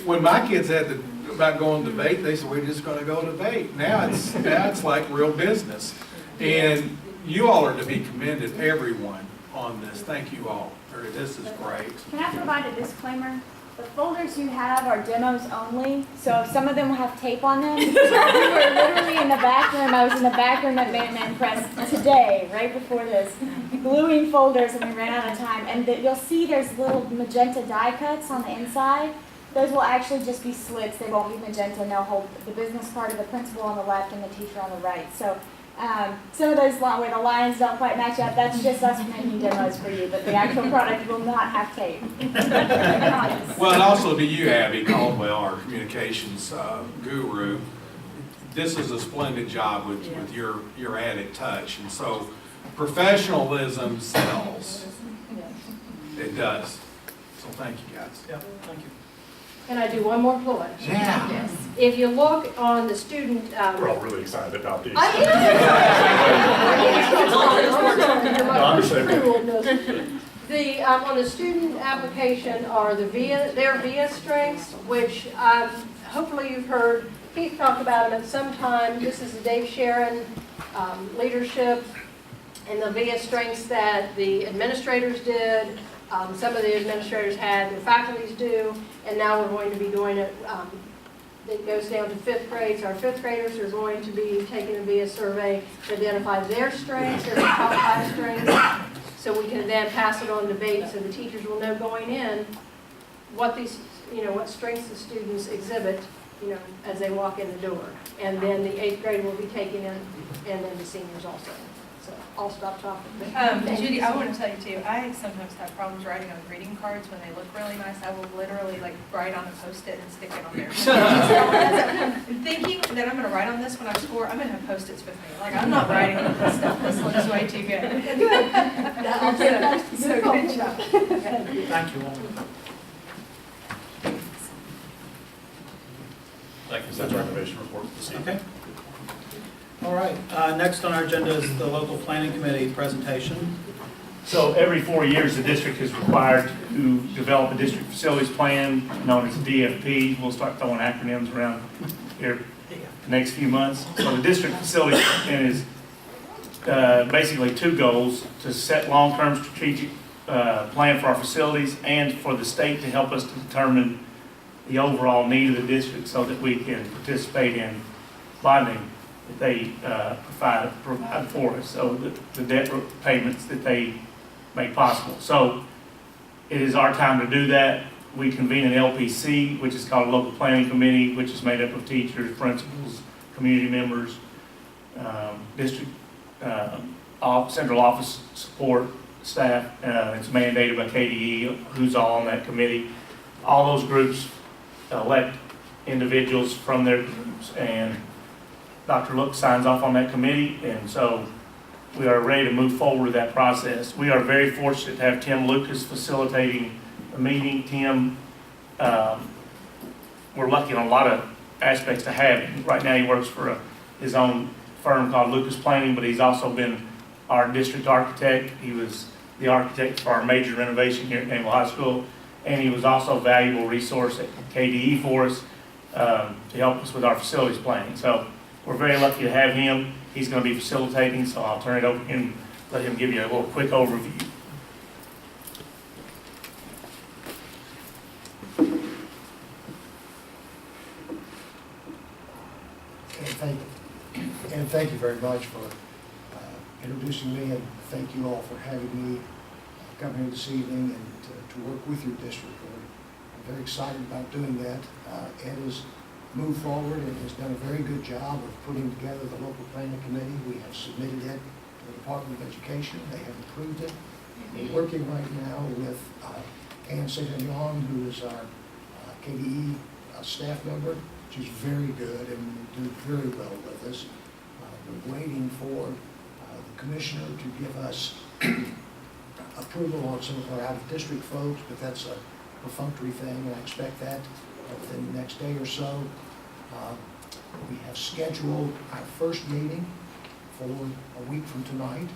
when my kids had about going to debate, they said, we're just gonna go debate. Now it's like real business. And you all are to be commended, everyone, on this. Thank you all. This is great. Can I provide a disclaimer? The folders you have are demos only, so some of them will have tape on them. We were literally in the back room, I was in the back room at Minuteman Press today, right before this, gluing folders, and we ran out of time. And you'll see there's little magenta die cuts on the inside. Those will actually just be slits, they won't be magenta, and they'll hold the business card of the principal on the left and the teacher on the right. So some of those where the lines don't quite match up, that's just us making demos for you, but the actual product will not have tape. Well, and also to you, Abby Caldwell, our communications guru, this is a splendid job with your added touch. And so professionalism sells. It does. So thank you, guys. Yeah, thank you. Can I do one more ploy? Yeah. Yes. If you look on the student. We're all really excited about these. On the student application are their VIA strengths, which hopefully you've heard Keith talk about them at some time. This is the Dave Sharon leadership and the VIA strengths that the administrators did. Some of the administrators had, their faculties do, and now we're going to be doing it. It goes down to 5th grade, so our 5th graders are going to be taking a VIA survey to identify their strengths, their top 5 strengths, so we can then pass it on to debate, so the teachers will know going in what what strengths the students exhibit, as they walk in the door. And then the 8th grade will be taken in, and then the seniors also. So I'll stop talking. Judy, I want to tell you too, I sometimes have problems writing on greeting cards when they look really nice. I will literally write on a Post-it and stick it on there. So thinking that I'm going to write on this when I score, I'm going to have Post-its with me. I'm not writing on this stuff. This looks way too good. So good job. Thank you all. Thank you. That's our innovation report this evening. Okay. All right, next on our agenda is the local planning committee presentation. So every 4 years, the district is required to develop a district facilities plan known as DFP. We'll start throwing acronyms around here the next few months. So the district facilities plan is basically 2 goals: to set long-term strategic plan for our facilities, and for the state to help us to determine the overall need of the district so that we can participate in bonding that they provide for us, so the debt payments that they make possible. So it is our time to do that. We convene an LPC, which is called a local planning committee, which is made up of teachers, principals, community members, district central office support staff. It's mandated by KDE, who's all on that committee. All those groups elect individuals from their groups, and Dr. Look signs off on that committee, and so we are ready to move forward with that process. We are very fortunate to have Tim Lucas facilitating the meeting. Tim, we're lucky on a lot of aspects to have him. Right now he works for his own firm called Lucas Planning, but he's also been our district architect. He was the architect for our major renovation here at Danville High School, and he was also a valuable resource at KDE for us to help us with our facilities planning. So we're very lucky to have him. He's going to be facilitating, so I'll turn it over to him, let him give you a little quick overview. And thank you very much for introducing me, and thank you all for having me come here this evening and to work with your district. I'm very excited about doing that. Ed has moved forward and has done a very good job of putting together the local planning committee. We have submitted it to the Department of Education. They have approved it. We're working right now with Ann Saint-Agnon, who is our KDE staff member. She's very good and will do very well with us. We're waiting for the commissioner to give us approval on some of our out-of-district folks, but that's a perfunctory thing, and I expect that within the next day or so. We have scheduled our first meeting for a week from tonight.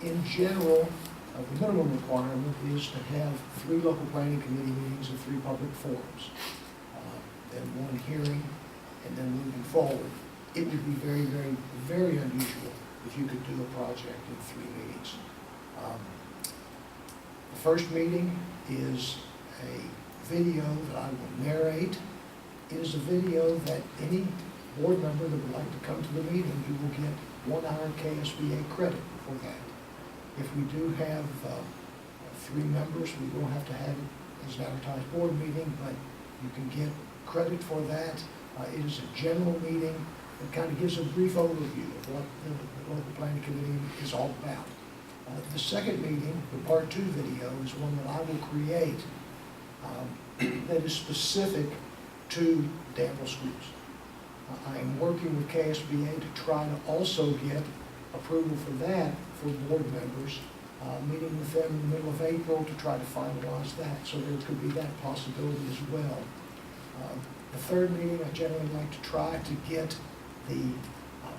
In general, the minimum requirement is to have 3 local planning committee meetings and 3 public forums, then 1 hearing, and then moving forward. It would be very, very, very unusual if you could do a project in 3 meetings. The first meeting is a video that I will narrate. It is a video that any board member that would like to come to the meeting, you will get 1 hour KSBA credit for that. If we do have 3 members, we will have to have it as an advertised board meeting, but you can get credit for that. It is a general meeting that kind of gives a brief overview of what the local planning committee is all about. The second meeting, the part 2 video, is one that I will create that is specific to Danville schools. I am working with KSBA to try to also get approval for that for board members, meeting with them in the middle of April to try to finalize that, so there could be that possibility as well. The third meeting, I generally like to try to get the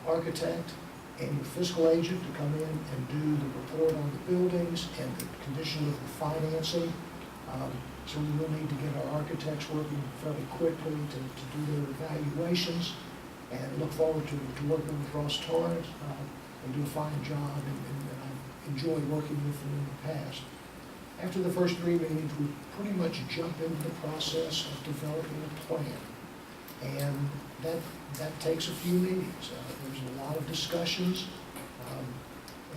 architect and your fiscal agent to come in and do the report on the buildings and the condition of the financing. So we will need to get our architects working fairly quickly to do their evaluations, and look forward to working with Ross Torrance and do a fine job, and I've enjoyed working with them in the past. After the first 3 meetings, we pretty much jump into the process of developing a plan, and that takes a few meetings. There's a lot of discussions,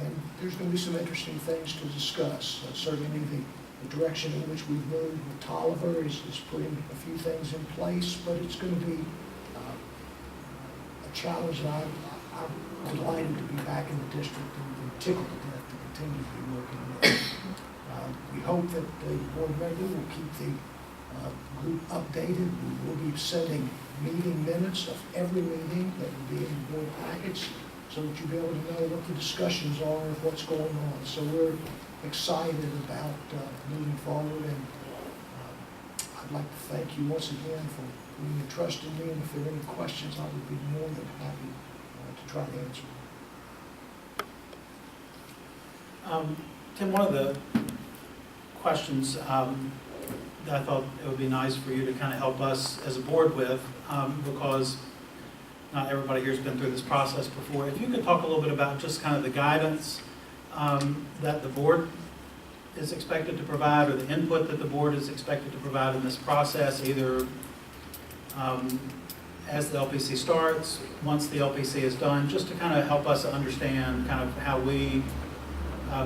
and there's going to be some interesting things to discuss. Certainly the direction in which we've moved with Tolliver is putting a few things in place, but it's going to be a challenge that I'm delighted to be back in the district and tickled to death to continue to be working with. We hope that the board member will keep the group updated. We will be sending meeting minutes of every meeting that will be in the board package, so that you'll be able to know what the discussions are and what's going on. So we're excited about moving forward, and I'd like to thank you once again for putting your trust in me, and if there are any questions, I would be more than happy to try to answer. Tim, one of the questions that I thought it would be nice for you to kind of help us as a board with, because not everybody here has been through this process before. If you could talk a little bit about just kind of the guidance that the board is expected to provide, or the input that the board is expected to provide in this process, either as the LPC starts, once the LPC is done, just to kind of help us understand kind of how we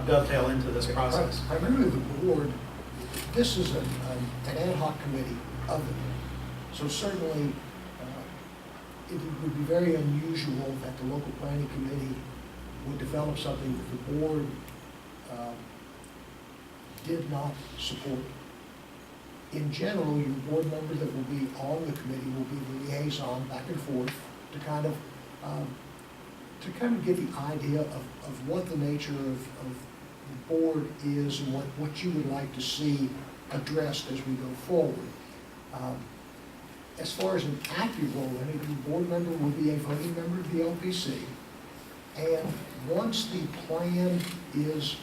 dovetail into this process. Primarily the board, this is an ad hoc committee of the board. So certainly it would be very unusual that the local planning committee would develop something that the board did not support. In general, your board member that will be on the committee will be the liaison back and forth to kind of get the idea of what the nature of the board is and what you would like to see addressed as we go forward. As far as an active role, any board member will be a voting member of the LPC, and once the plan is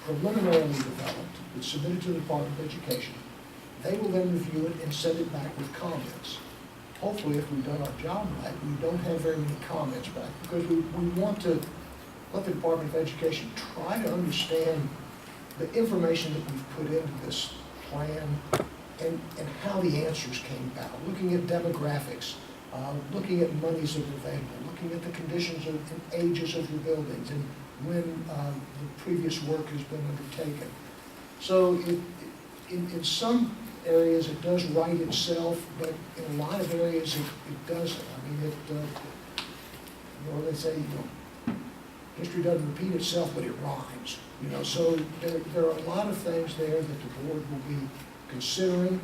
preliminarily developed, it's submitted to the Department of Education, they will then review it and send it back with comments. Hopefully, if we've done our job right, we don't have very many comments back, because we want to let the Department of Education try to understand the information that we've put into this plan and how the answers came about, looking at demographics, looking at monies that are available, looking at the conditions and ages of the buildings, and when the previous work has been undertaken. So in some areas it does write itself, but in a lot of areas it doesn't. I mean, they say, history doesn't repeat itself, but it rhymes. So there are a lot of things there that the board will be considering.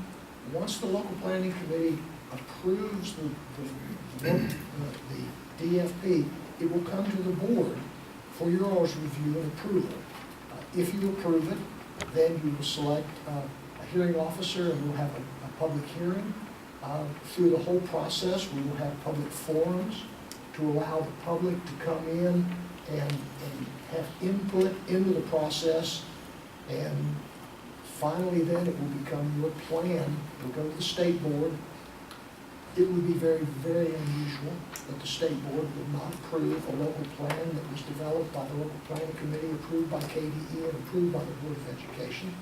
Once the local planning committee approves the DFP, it will come to the board for your all's review and approval. If you approve it, then you will select a hearing officer, and we'll have a public hearing. Through the whole process, we will have public forums to allow the public to come in and have input into the process. And finally then it will become your plan. It'll go to the state board. It would be very, very unusual that the state board would not approve a local plan that was developed by the local planning committee, approved by KDE, and approved by the Board of Education.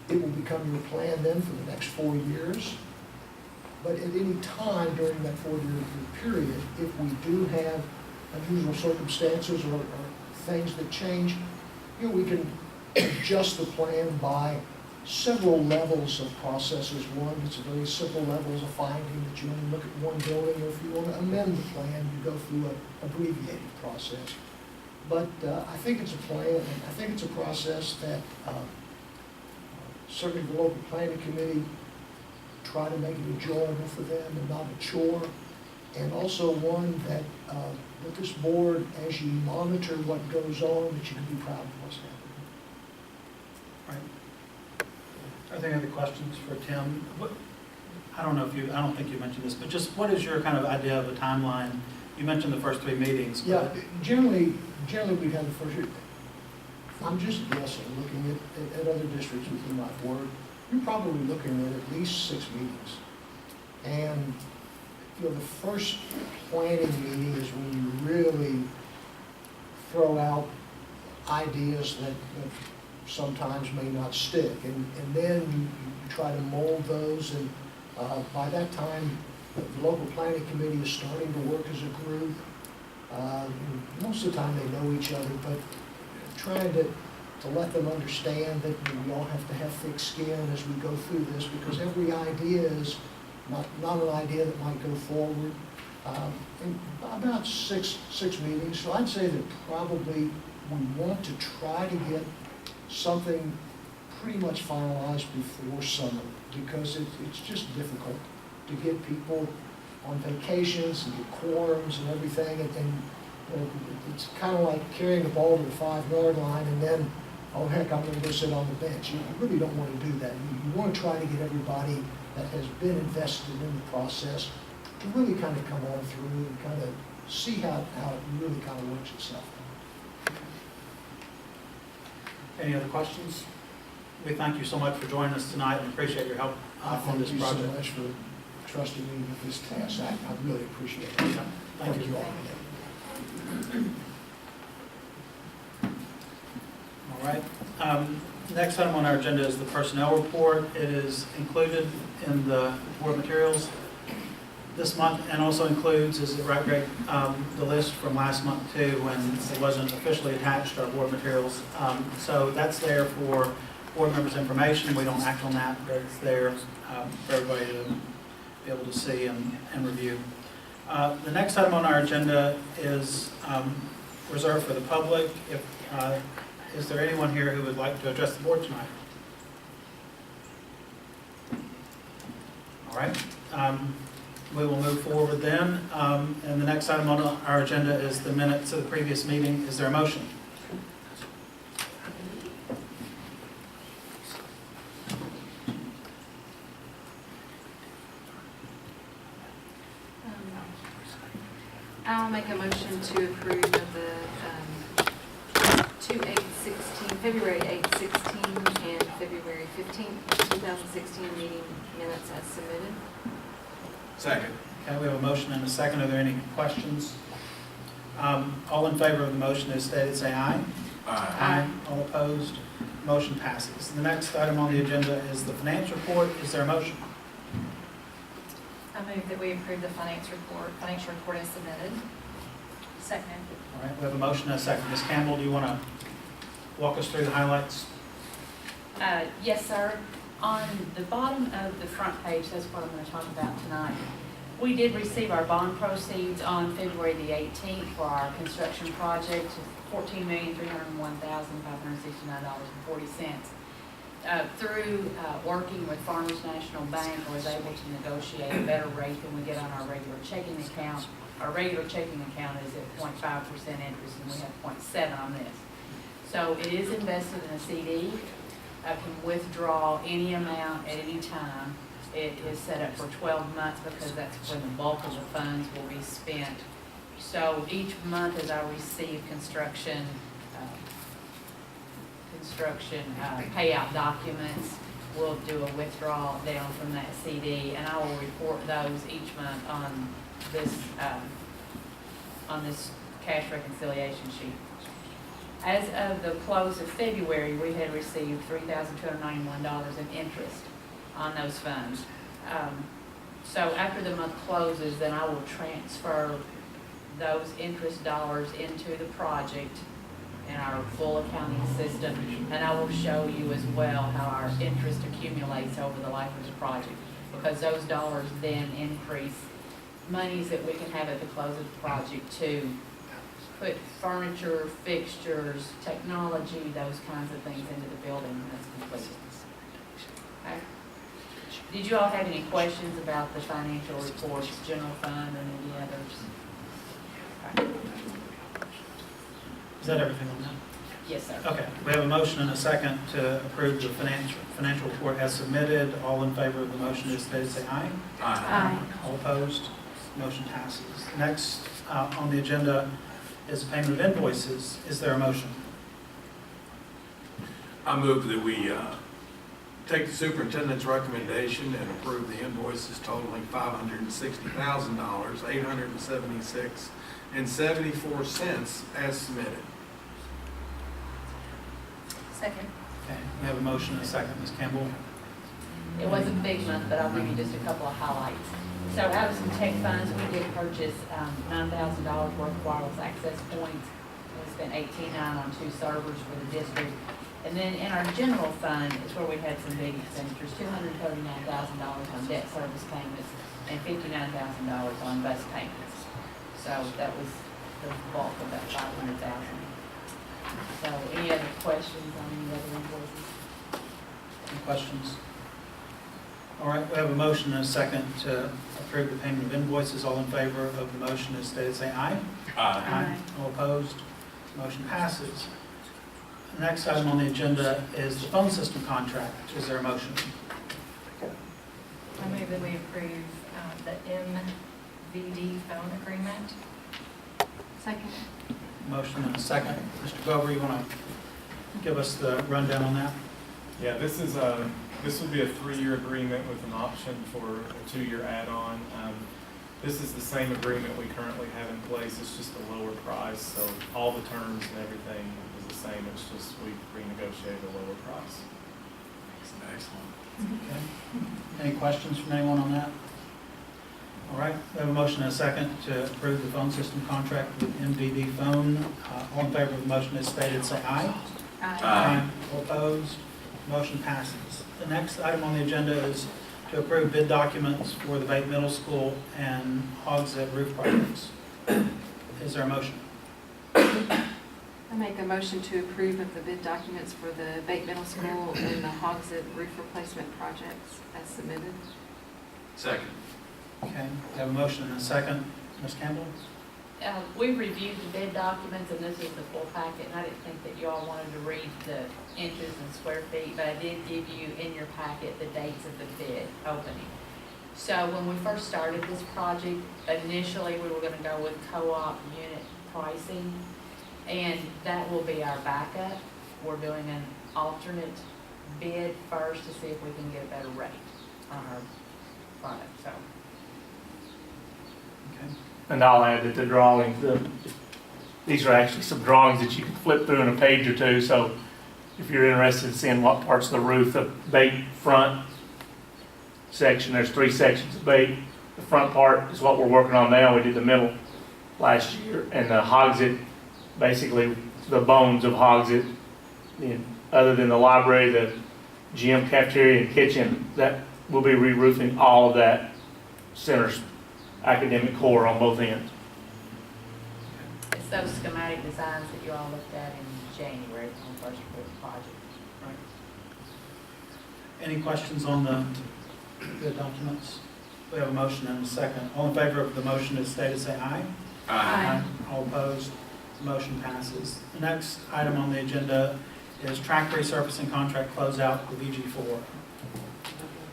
It will become your plan then for the next 4 years. But at any time during that 4-year period, if we do have unusual circumstances or things that change, we can adjust the plan by several levels of processes. One, it's a very simple level as a finding that you only look at one building, or if you want to amend the plan, you go through an abbreviated process. But I think it's a plan, and I think it's a process that certainly the local planning committee try to make it enjoyable for them and not a chore. And also one that with this board, as you monitor what goes on, that you can be proud of what's happening. Right. Are there any other questions for Tim? I don't think you mentioned this, but just what is your kind of idea of a timeline? You mentioned the first 3 meetings. Yeah, generally we've had the first year. I'm just guessing, looking at other districts within my ward, you're probably looking at least 6 meetings. And the first planning meeting is when you really throw out ideas that sometimes may not stick. And then you try to mold those, and by that time, the local planning committee is starting to work as a group. Most of the time they know each other, but trying to let them understand that we all have to have thick skin as we go through this, because every idea is not an idea that might go forward. In about six meetings, so I'd say that probably we want to try to get something pretty much finalized before summer, because it's just difficult to get people on vacations and get quorums and everything, and it's kind of like carrying the ball to the 5-yard line and then, oh heck, I'm going to go sit on the bench. You really don't want to do that. You want to try to get everybody that has been invested in the process to really kind of come on through and kind of see how it really kind of works itself. Any other questions? We thank you so much for joining us tonight and appreciate your help on this project. Thank you so much for trusting me with this task. I really appreciate it. Thank you all. All right. Next item on our agenda is the personnel report. It is included in the board materials this month, and also includes, is it right, Greg, the list from last month too, when it wasn't officially attached to our board materials. So that's there for board members' information. We don't act on that, but it's there for everybody to be able to see and review. The next item on our agenda is reserved for the public. Is there anyone here who would like to address the board tonight? All right. We will move forward then. And the next item on our agenda is the minutes of the previous meeting. Is there a motion? I'll make a motion to approve of the February 8/16 and February 15th, 2016 meeting minutes as submitted. Second. Okay, we have a motion and a second. Are there any questions? All in favor of the motion as stated, say aye. Aye. All opposed? Motion passes. The next item on the agenda is the finance report. Is there a motion? I move that we approve the financial report as submitted. Second. All right, we have a motion and a second. Ms. Campbell, do you want to walk us through the highlights? Yes, sir. On the bottom of the front page, that's what I'm going to talk about tonight. We did receive our bond proceeds on February the 18th for our construction project, $14,301,569.40. Through working with Farmers National Bank, I was able to negotiate a better rate than we get on our regular checking account. Our regular checking account is at 0.5% interest, and we have 0.7 on this. So it is invested in a CD. can withdraw any amount at any time. It is set up for 12 months because that's when the bulk of the funds will be spent. So each month as I receive construction payout documents, we'll do a withdrawal down from that CD, and I will report those each month on this cash reconciliation sheet. As of the close of February, we had received $3,291 in interest on those funds. So after the month closes, then I will transfer those interest dollars into the project in our full accounting system, and I will show you as well how our interest accumulates over the life of the project, because those dollars then increase monies that we can have at the close of the project to put furniture, fixtures, technology, those kinds of things into the building when it's completed. Okay. Did you all have any questions about the financial reports, general fund, and any others? Okay. Is that everything on that? Yes, sir. Okay, we have a motion and a second to approve the financial report as submitted. All in favor of the motion as stated, say aye. Aye. All opposed? Motion passes. Next on the agenda is payment of invoices. Is there a motion? I move that we take the superintendent's recommendation and approve the invoices totaling $560,000, $876.74 as submitted. Second. Okay, we have a motion and a second. Ms. Campbell? It wasn't a big month, but I'll give you just a couple of highlights. So out of some tech funds, we did purchase $9,000 worth of wireless access points. We spent $18,900 on 2 servers for the district. And then in our general fund is where we had some big expenditures, $239,000 on debt service payments and $59,000 on bus payments. So that was the bulk of that $500,000. So any other questions on any other invoices? Any questions? All right, we have a motion and a second to approve the payment of invoices. All in favor of the motion as stated, say aye. Aye. All opposed? Motion passes. The next item on the agenda is the phone system contract. Is there a motion? I move that we approve the MVD phone agreement. Second. Motion and a second. Mr. Glover, you want to give us the rundown on that? Yeah, this would be a 3-year agreement with an option for a 2-year add-on. This is the same agreement we currently have in place. It's just a lower price, so all the terms and everything is the same. It's just we renegotiated a lower price. Excellent. Okay. Any questions from anyone on that? All right, we have a motion and a second to approve the phone system contract with MVD Phone. All in favor of the motion as stated, say aye. Aye. All opposed? Motion passes. The next item on the agenda is to approve bid documents for the Bate Middle School and Hogshead roof projects. Is there a motion? I make a motion to approve of the bid documents for the Bate Middle School and the Hogshead roof replacement projects as submitted. Second. Okay, we have a motion and a second. Ms. Campbell? We reviewed the bid documents, and this is the full packet, and I didn't think that you all wanted to read the inches and square feet, but I did give you in your packet the dates of the bid opening. So when we first started this project, initially we were going to go with co-op unit pricing, and that will be our backup. We're doing an alternate bid first to see if we can get a better rate on our product. So. Okay. And I'll add that the drawings, these are actually some drawings that you can flip through in a page or two. So if you're interested in seeing what parts of the roof, the Bate front section, there's 3 sections of Bate. The front part is what we're working on now. We did the middle last year. And the Hogshead, basically the bones of Hogshead, other than the library, the gym, cafeteria, and kitchen, that will be re-roofing all of that center's academic core on both ends. It's those schematic designs that you all looked at in January on the first project. Right. Any questions on the bid documents? We have a motion and a second. All in favor of the motion as stated, say aye. Aye. All opposed? Motion passes. The next item on the agenda is track resurfacing contract closeout with VG4.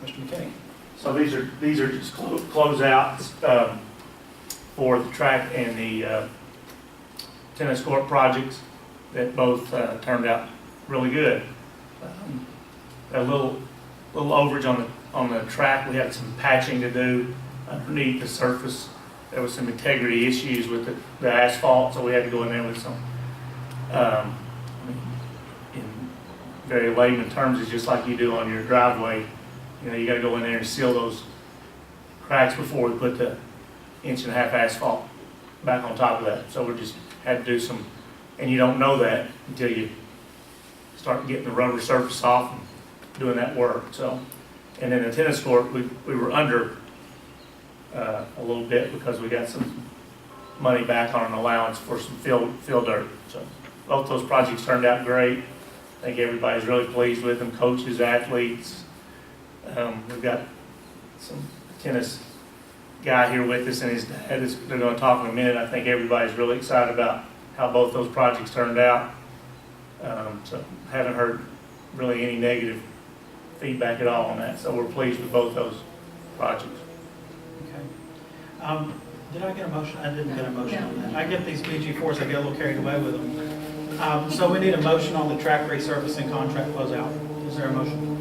Mr. McKinney. So these are just closeouts for the track and the tennis court projects that both turned out really good. A little overage on the track. We had some patching to do underneath the surface. There was some integrity issues with the asphalt, so we had to go in there with some. In very layman terms, it's just like you do on your driveway. You know, you got to go in there and seal those cracks before we put the 1.5 inch asphalt back on top of that. So we just had to do some, and you don't know that until you start getting the rubber surface off and doing that work. So, and then the tennis court, we were under a little bit because we got some money back on an allowance for some field dirt. So both those projects turned out great. I think everybody's really pleased with them, coaches, athletes. We've got some tennis guy here with us and his dad. They're going to talk in a minute. I think everybody's really excited about how both those projects turned out. So haven't heard really any negative feedback at all on that. So we're pleased with both those projects. Okay. Did I get a motion? I didn't get a motion on that. I get these BG4s, I get a little carried away with them. So we need a motion on the track resurfacing contract closeout. Is there a motion?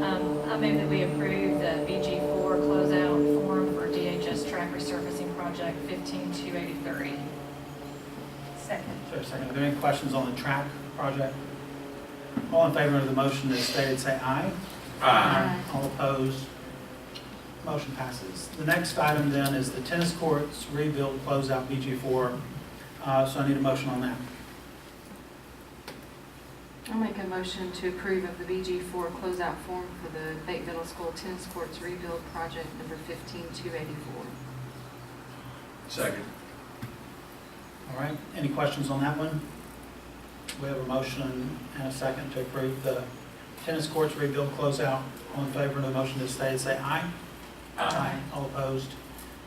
I move that we approve the BG4 closeout form for DHS track resurfacing project 15283. Second. Is there a second? Are there any questions on the track project? All in favor of the motion as stated, say aye. Aye. All opposed? Motion passes. The next item then is the tennis courts rebuild closeout BG4. So I need a motion on that. I'll make a motion to approve of the BG4 closeout form for the Bate Middle School Tennis Courts Rebuild Project number 15284. Second. All right, any questions on that one? We have a motion and a second to approve the tennis courts rebuild closeout. All in favor of the motion as stated, say aye. Aye. All opposed?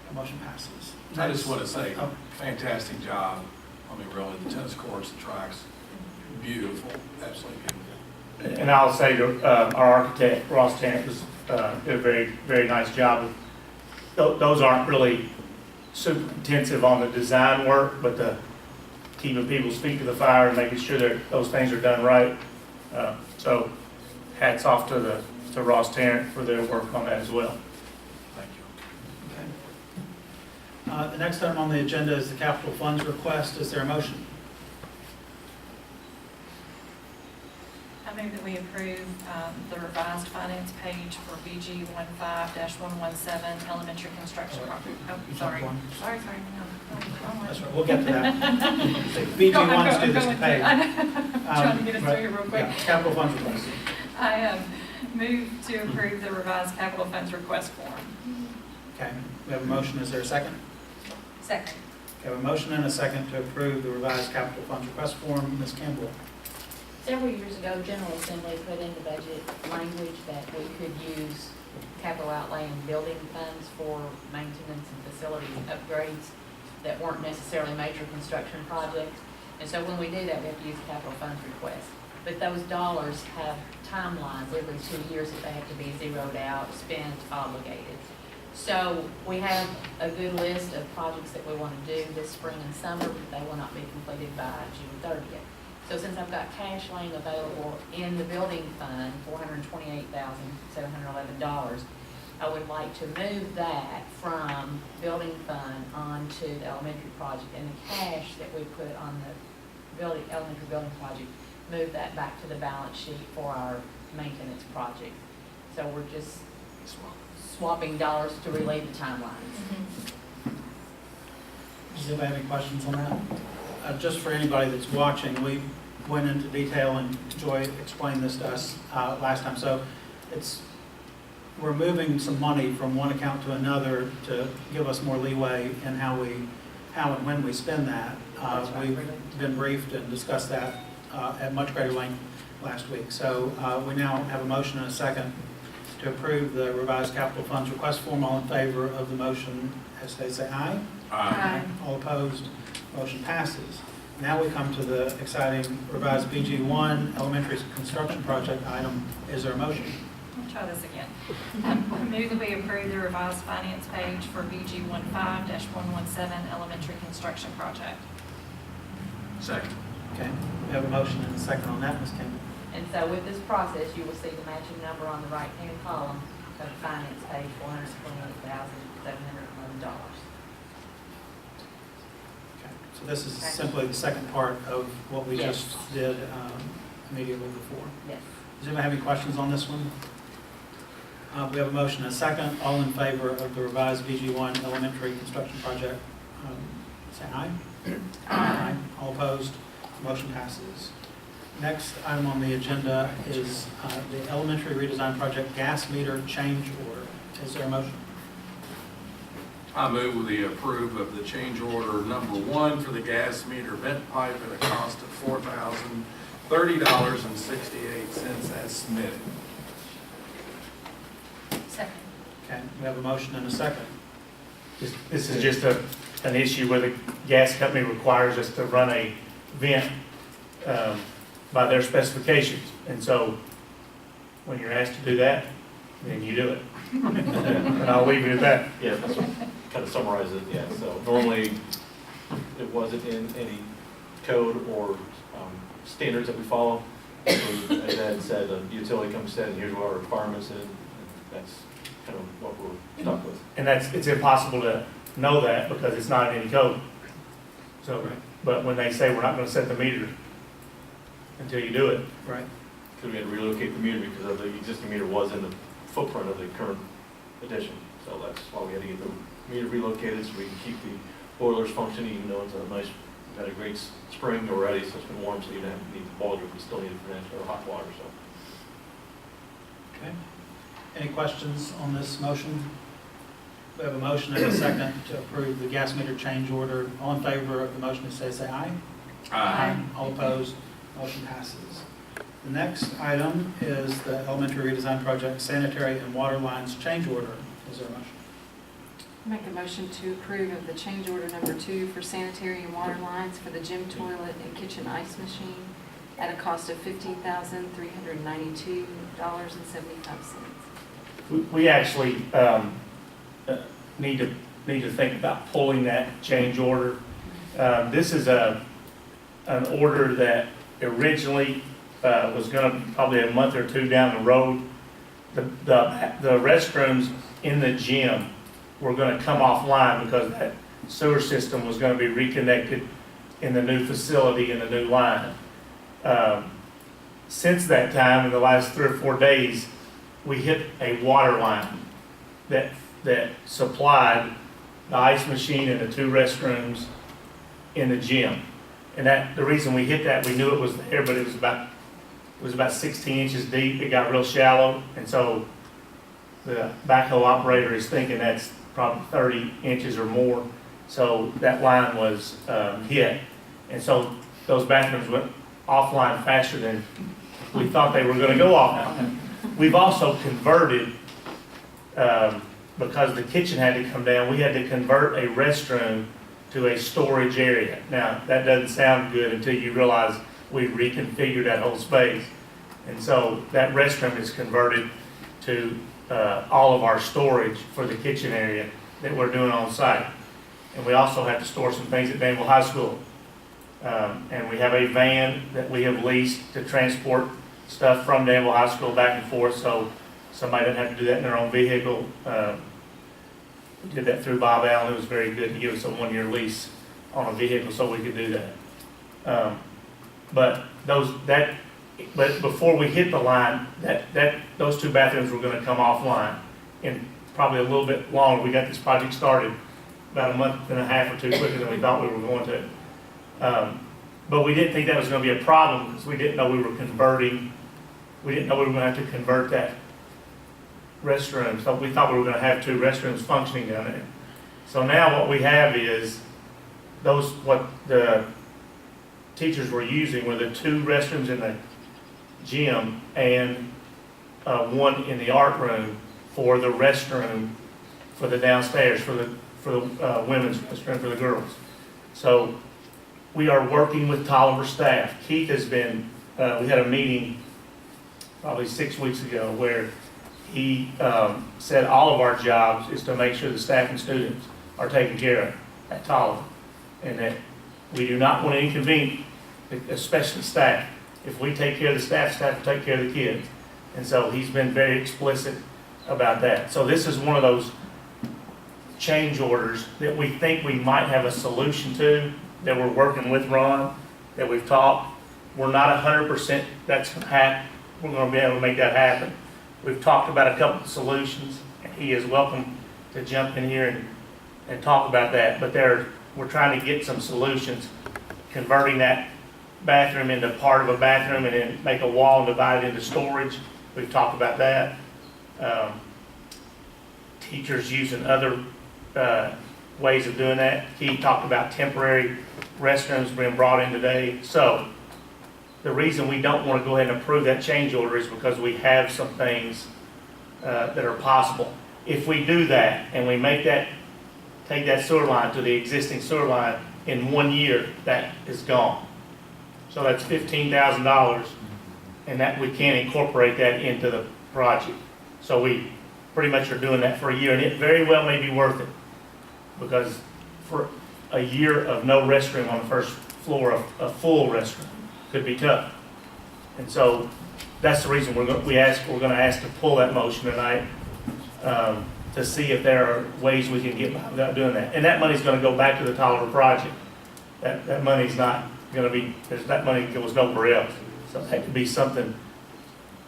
The motion passes. I just want to say, Oh. fantastic job. I mean, really, the tennis courts, the tracks, beautiful, absolutely beautiful. And I'll say our architect, Ross Tanner, did a very, very nice job. Those aren't really super intensive on the design work, but the keeping people's feet to the fire and making sure that those things are done right. So hats off to Ross Tanner for their work on that as well. Thank you. Okay. The next item on the agenda is the capital funds request. Is there a motion? I move that we approve the revised finance page for BG 15-117 elementary construction project. Oh, sorry. Sorry. No. That's right, we'll get to that. BG wants to do this page. Trying to get us through here real quick. Yeah, capital funds request. I move to approve the revised capital funds request form. Okay, we have a motion. Is there a second? Second. Okay, we have a motion and a second to approve the revised capital funds request form. Ms. Campbell. Several years ago, General Assembly put in the budget language that we could use capital outlay and building funds for maintenance and facility upgrades that weren't necessarily major construction projects. And so when we do that, we have to use a capital funds request. But those dollars have timelines every 2 years that they have to be zeroed out, spent, obligated. So we have a good list of projects that we want to do this spring and summer, but they will not be completed by June 30th. So since I've got cash laying available in the building fund, $428,711, I would like to move that from building fund onto the elementary project, and the cash that we put on the elementary building project, move that back to the balance sheet for our maintenance project. So we're just swapping dollars to relieve the timelines. Does anybody have any questions on that? Just for anybody that's watching, we went into detail and Joy explained this to us last time. So we're moving some money from one account to another to give us more leeway in how and when we spend that. We've been briefed and discussed that at much greater length last week. So we now have a motion and a second to approve the revised capital funds request form. All in favor of the motion, as they say aye. Aye. All opposed, motion passes. Now we come to the exciting revised BG1 elementary construction project item. Is there a motion? I'll try this again. I move that we approve the revised finance page for BG 15-117 elementary construction project. Second. Okay, we have a motion and a second on that, Ms. Campbell. And so with this process, you will see the matching number on the right-hand column of the finance page, $428,711. Okay, so this is simply the second part of what we Yes. just did immediately before. Yes. Does anybody have any questions on this one? We have a motion and a second. All in favor of the revised BG1 elementary construction project, say aye. Aye. All opposed? Motion passes. Next item on the agenda is the elementary redesign project gas meter change order. Is there a motion? I move we approve of the change order number 1 for the gas meter vent pipe at a cost of $4,030.68 as submitted. Second. Okay, we have a motion and a second. This is just an issue where the gas company requires us to run a vent by their specifications. And so when you're asked to do that, then you do it. And I'll leave it at that. Yeah, that's what kind of summarizes it, yeah. So normally, it wasn't in any code or standards that we follow. And then said, the utility comes in, here's what our requirements is, and that's kind of what we're stuck with. And it's impossible to know that because it's not in any code. So, but when they say we're not gonna set the meter until you do it. Right. Because we had to relocate the meter because of the existing meter was in the footprint of the current addition. So that's why we had to get the meter relocated so we can keep the boilers functioning, even though it's a nice, we've had a great spring already, so it's been warm, so you don't need the boiler, but still need it for natural hot water, so. Okay. Any questions on this motion? We have a motion and a second to approve the gas meter change order. All in favor of the motion, say aye. Aye. All opposed? Motion passes. The next item is the elementary redesign project sanitary and water lines change order. Is there a motion? Make a motion to approve of the change order number 2 for sanitary and water lines for the gym toilet and kitchen ice machine at a cost of $15,392.75. We actually need to think about pulling that change order. This is an order that originally was going to be probably a month or two down the road. The restrooms in the gym were going to come offline because that sewer system was going to be reconnected in the new facility in the new line. Since that time, in the last 3 or 4 days, we hit a water line that supplied the ice machine and the 2 restrooms in the gym. And the reason we hit that, we knew it was there, but it was about 16 inches deep. It got real shallow, and so the backhoe operator is thinking that's probably 30 inches or more. So that line was hit, and so those bathrooms went offline faster than we thought they were going to go offline. We've also converted, because the kitchen had to come down, we had to convert a restroom to a storage area. Now, that doesn't sound good until you realize we reconfigured that whole space. And so that restroom is converted to all of our storage for the kitchen area that we're doing on site. And we also have to store some things at Danville High School. And we have a van that we have leased to transport stuff from Danville High School back and forth, so somebody doesn't have to do that in their own vehicle. We did that through Bob Allen. It was very good to give us a 1-year lease on a vehicle so we could do that. But before we hit the line, those 2 bathrooms were going to come offline in probably a little bit longer. We got this project started about a month and a half or 2 quicker than we thought we were going to. But we didn't think that was going to be a problem because we didn't know we were converting. We didn't know we were going to have to convert that restroom. So we thought we were going to have 2 restrooms functioning down there. So now what we have is what the teachers were using were the 2 restrooms in the gym and 1 in the art room for the restroom for the downstairs, for the women's restroom for the girls. So we are working with Tolliver staff. Keith has been, we had a meeting probably 6 weeks ago where he said all of our jobs is to make sure the staff and students are taken care of at Tolliver, and that we do not want to inconvenience, especially staff. If we take care of the staff, staff will take care of the kids. And so he's been very explicit about that. So this is one of those change orders that we think we might have a solution to, that we're working with Ron, that we've talked. We're not 100% that's going to happen. We're going to be able to make that happen. We've talked about a couple of solutions, and he is welcome to jump in here and talk about that. But we're trying to get some solutions, converting that bathroom into part of a bathroom and then make a wall and divide it into storage. We've talked about that. Teachers using other ways of doing that. He talked about temporary restrooms being brought in today. So the reason we don't want to go ahead and approve that change order is because we have some things that are possible. If we do that and we take that sewer line to the existing sewer line in 1 year, that is gone. So that's $15,000, and that we can incorporate that into the project. So we pretty much are doing that for a year, and it very well may be worth it, because for a year of no restroom on the first floor, a full restroom could be tough. And so that's the reason we're going to ask to pull that motion tonight, to see if there are ways we can get by without doing that. And that money's going to go back to the Tolliver project. That money's not going to be, that money goes nowhere else. So that could be something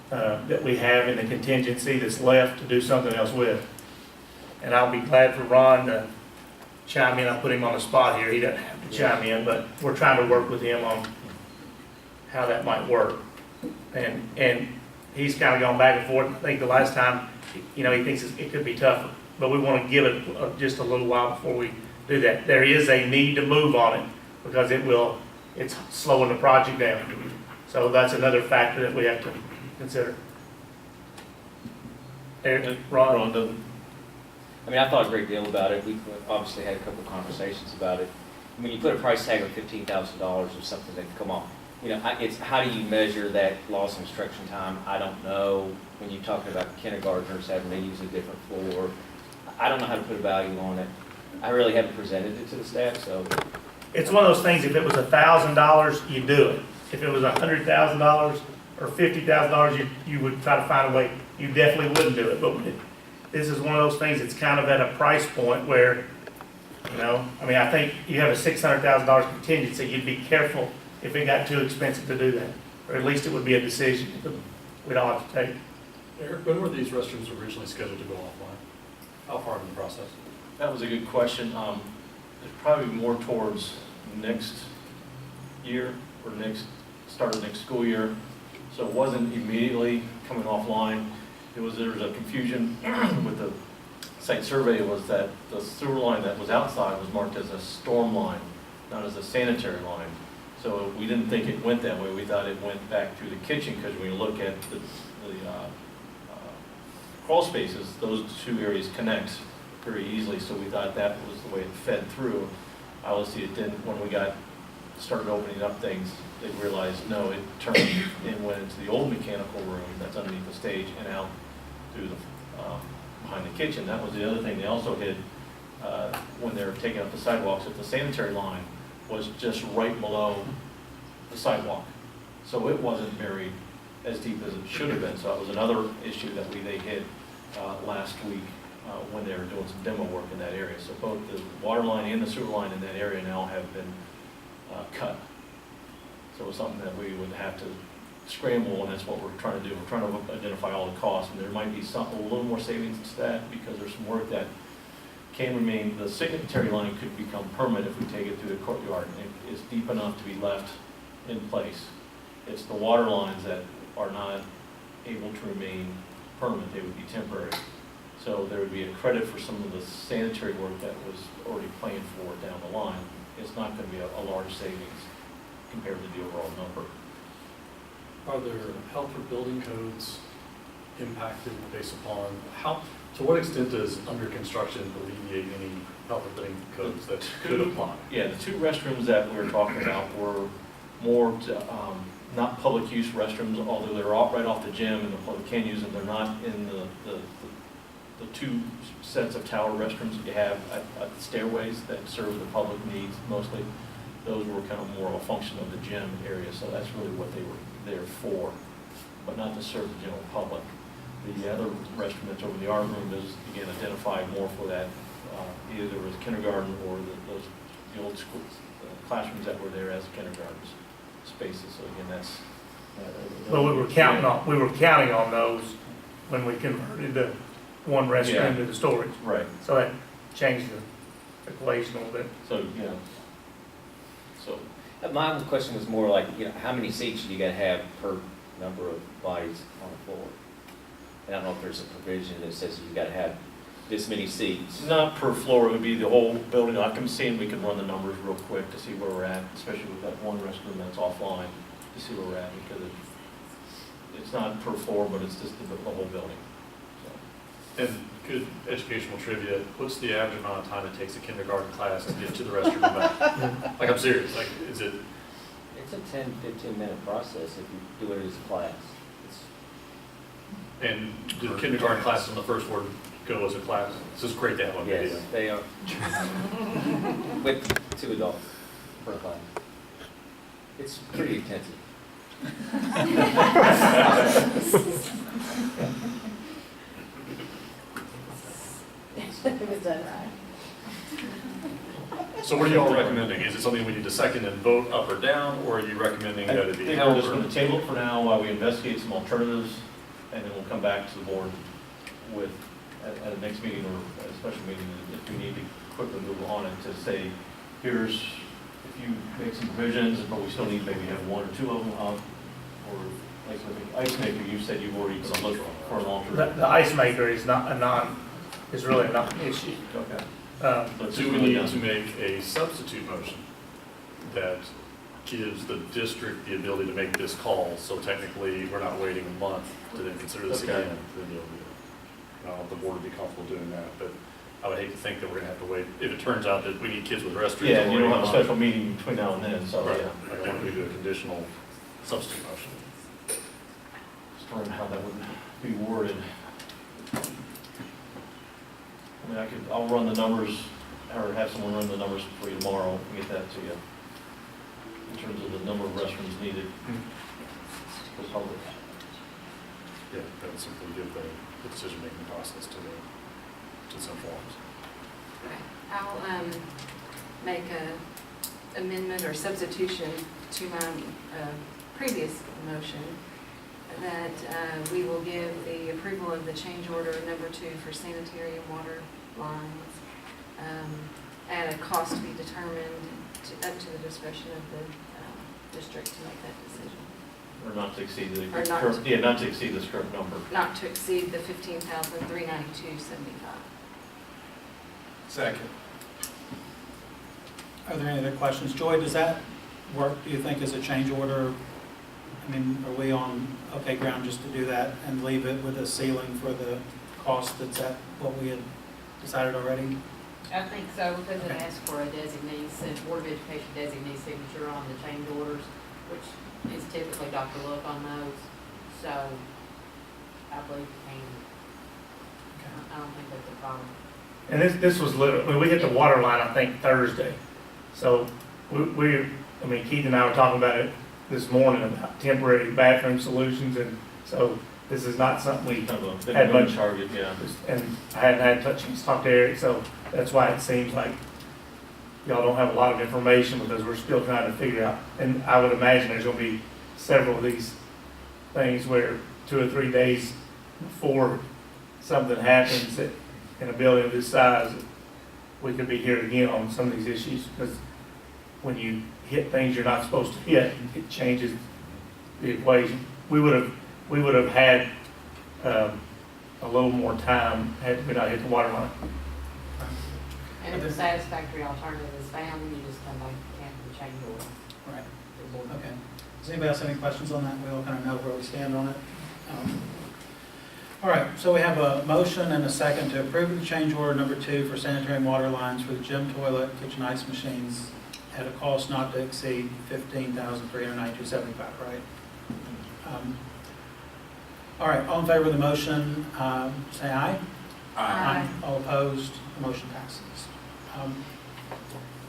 that we have in the contingency that's left to do something else with. And I'll be glad for Ron to chime in. I'll put him on the spot here. He doesn't have to chime in, but we're trying to work with him on how that might work. And he's kind of gone back and forth. I think the last time, he thinks it could be tougher, but we want to give it just a little while before we do that. There is a need to move on it because it's slowing the project down. So that's another factor that we have to consider. Ron doesn't. I mean, I thought a great deal about it. We've obviously had a couple of conversations about it. When you put a price tag of $15,000 or something that can come off, it's how do you measure that loss of instruction time? I don't know. When you're talking about kindergartners having to use a different floor, I don't know how to put a value on it. I really haven't presented it to the staff, so. It's one of those things, if it was $1,000, you do it. If it was $100,000 or $50,000, you would try to find a way. You definitely wouldn't do it. But this is one of those things that's kind of at a price point where, I think you have a $600,000 contingency. You'd be careful if it got too expensive to do that. Or at least it would be a decision we'd all have to take. Eric, when were these restrooms originally scheduled to go offline? How far in the process? That was a good question. It's probably more towards next year or start of next school year. So it wasn't immediately coming offline. There was a confusion with the site survey, was that the sewer line that was outside was marked as a storm line, not as a sanitary line. So we didn't think it went that way. We thought it went back through the kitchen, because when you look at the crawl spaces, those two areas connect very easily. So we thought that was the way it fed through. Obviously, it didn't. When we started opening up things, they realized no, it turned and went into the old mechanical room that's underneath the stage and out through the behind the kitchen. That was the other thing they also hid when they were taking up the sidewalks. If the sanitary line was just right below the sidewalk, so it wasn't buried as deep as it should have been. So that was another issue that they hit last week when they were doing some demo work in that area. So both the water line and the sewer line in that area now have been cut. So it's something that we would have to scramble, and that's what we're trying to do. We're trying to identify all the costs, and there might be a little more savings to that, because there's some work that can remain. The sanitary line could become permanent if we take it through the courtyard. It's deep enough to be left in place. It's the water lines that are not able to remain permanent. They would be temporary. So there would be a credit for some of the sanitary work that was already planned for down the line. It's not going to be a large savings compared to the overall number. Are there health or building codes impacted based upon to what extent does under construction alleviate any health or building codes that could apply? Yeah, the two restrooms that we were talking about were more not public use restrooms, although they're right off the gym and the public can use them. They're not in the two sets of tower restrooms that you have at the stairways that serve the public needs mostly. Those were kind of more of a function of the gym area, so that's really what they were there for, but not to serve the general public. The other restroom that's over the art room is, again, identified more for that, either there was kindergarten or the old school classrooms that were there as kindergarten spaces. So again, that's. Well, we were counting on those when we converted the one restroom to the storage. Right. So that changed the equation a little bit. So, yeah. So. My question was more like, how many seats you gotta have per number of bodies on the floor? And I don't know if there's a provision that says you gotta have this many seats. Not per floor, it would be the whole building. I can see, and we can run the numbers real quick to see where we're at, especially with that one restroom that's offline, to see where we're at, because it's not per floor, but it's just the whole building. So. And good educational trivia, what's the average amount of time it takes a kindergarten class to get to the restroom and back? Like, I'm serious, like, is it? It's a 10, 15-minute process if you do it as a class. And do the kindergarten classes on the first floor go as a class? This is great to have on video. Yes, they are. With 2 adults per class. It's pretty intensive. It was done right. So what are y'all recommending? Is it something we need to second and vote up or down, or are you recommending that it be? I think we're just going to table it for now while we investigate some alternatives, and then we'll come back to the board with, at the next meeting or a special meeting, if we need to quickly move on and to say, here's, if you make some provisions, but we still need maybe have 1 or 2 of them up, or like the ice maker, you said you've already looked for an alternative. The ice maker is is really not an issue. Okay. Do we need to make a substitute motion that gives the district the ability to make this call? So technically, we're not waiting a month to then consider this again. Then you'll do it. I don't know if the board would be comfortable doing that, but I would hate to think that we're gonna have to wait. If it turns out that we need kids with restrooms. Yeah, and you don't have a special meeting between now and then, so right. yeah. I don't want to do a conditional substitute motion. Just wondering how that would be worded. I mean, I'll run the numbers, or have someone run the numbers for you tomorrow and get that to you, in terms of the number of restrooms needed. For public. Yeah, that would simply give the decision-making process to some forms. I'll make a amendment or substitution to my previous motion that we will give the approval of the change order number 2 for sanitary and water lines at a cost to be determined up to the discretion of the district to make that decision. Or not to exceed the Or not current, to- yeah, not to exceed this current number. Not to exceed the $15,392.75. Second. Are there any other questions? Joy, does that work, do you think, as a change order? I mean, are we on okay ground just to do that and leave it with a ceiling for the cost that's at what we had decided already? I think so, because it asks for a designee, Board of Education designee signature on the change orders, which is typically Dr. Look on those. So I believe you can. I don't think that's a problem. And this was literally, we hit the water line, I think, Thursday. So I mean, Keith and I were talking about it this morning about temporary bathroom solutions, and so this is not something we had much target, yeah. And I hadn't had a chance to talk to Eric, so that's why it seems like y'all don't have a lot of information, because we're still trying to figure out. And I would imagine there's gonna be several of these things where 2 or 3 days before something happens in a building of this size, we could be here again on some of these issues, because when you hit things you're not supposed to hit, it changes the equation. We would have had a little more time had we not hit the water line. And if a satisfactory alternative is found, then you just come back and change order. Right. Okay. Does anybody else have any questions on that? We all kind of know where we stand on it. All right, so we have a motion and a second to approve the change order number 2 for sanitary and water lines for the gym toilet, kitchen ice machines at a cost not to exceed $15,392.75, right? All right, all in favor of the motion, say aye. Aye. All opposed, the motion passes.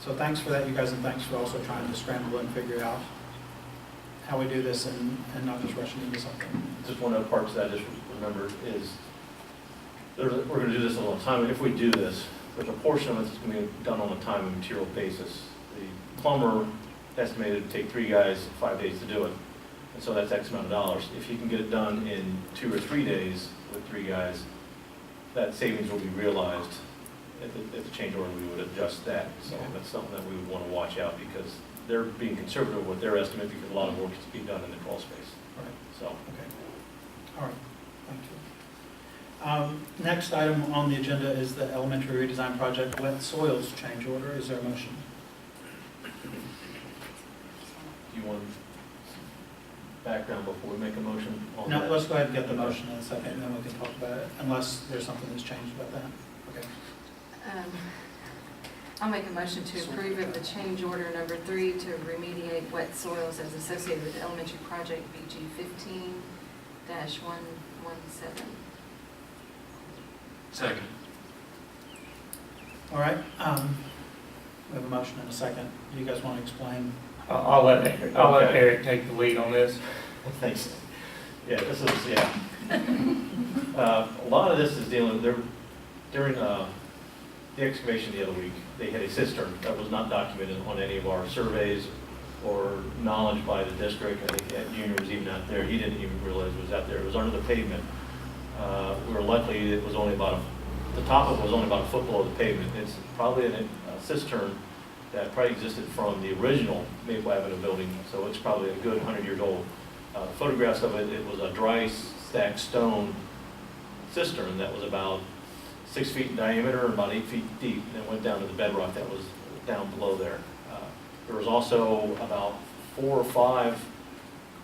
So thanks for that, you guys, and thanks for also trying to scramble and figure out how we do this and not just rushing into something. Just one other part that I just remembered is, we're gonna do this all the time, and if we do this, there's a portion of it that's gonna be done on a time and material basis. The plumber estimated to take 3 guys 5 days to do it, and so that's X amount of dollars. If you can get it done in 2 or 3 days with 3 guys, that savings will be realized. At the change order, we would adjust that, so that's something that we would want to watch out, because they're being conservative with their estimate, because a lot of work is being done in the crawl space. All right. So. Okay. All right, thank you. Next item on the agenda is the elementary redesign project wet soils change order. Is there a motion? Do you want background before we make a motion on No, that? let's go ahead and get the motion in a second, and then we can talk about it, unless there's something that's changed about that. Okay. I'll make a motion to approve of the change order number 3 to remediate wet soils as associated with elementary project BG 15-117. Second. All right, we have a motion and a second. Do you guys want to explain? I'll let Eric take the lead on this. Thanks. Yeah, this is, a lot of this is dealing, during the excavation the other week, they had a cistern that was not documented on any of our surveys or knowledge by the district. I think Junior was even out there. He didn't even realize it was out there. It was under the pavement. We were lucky it was only about the top of it was only about a foot below the pavement. It's probably a cistern that probably existed from the original Maple Avenue building, so it's probably a good 100 years old. Photographs of it, it was a dry stacked stone cistern that was about 6 feet in diameter and about 8 feet deep, and it went down to the bedrock that was down below there. There was also about 4 or 5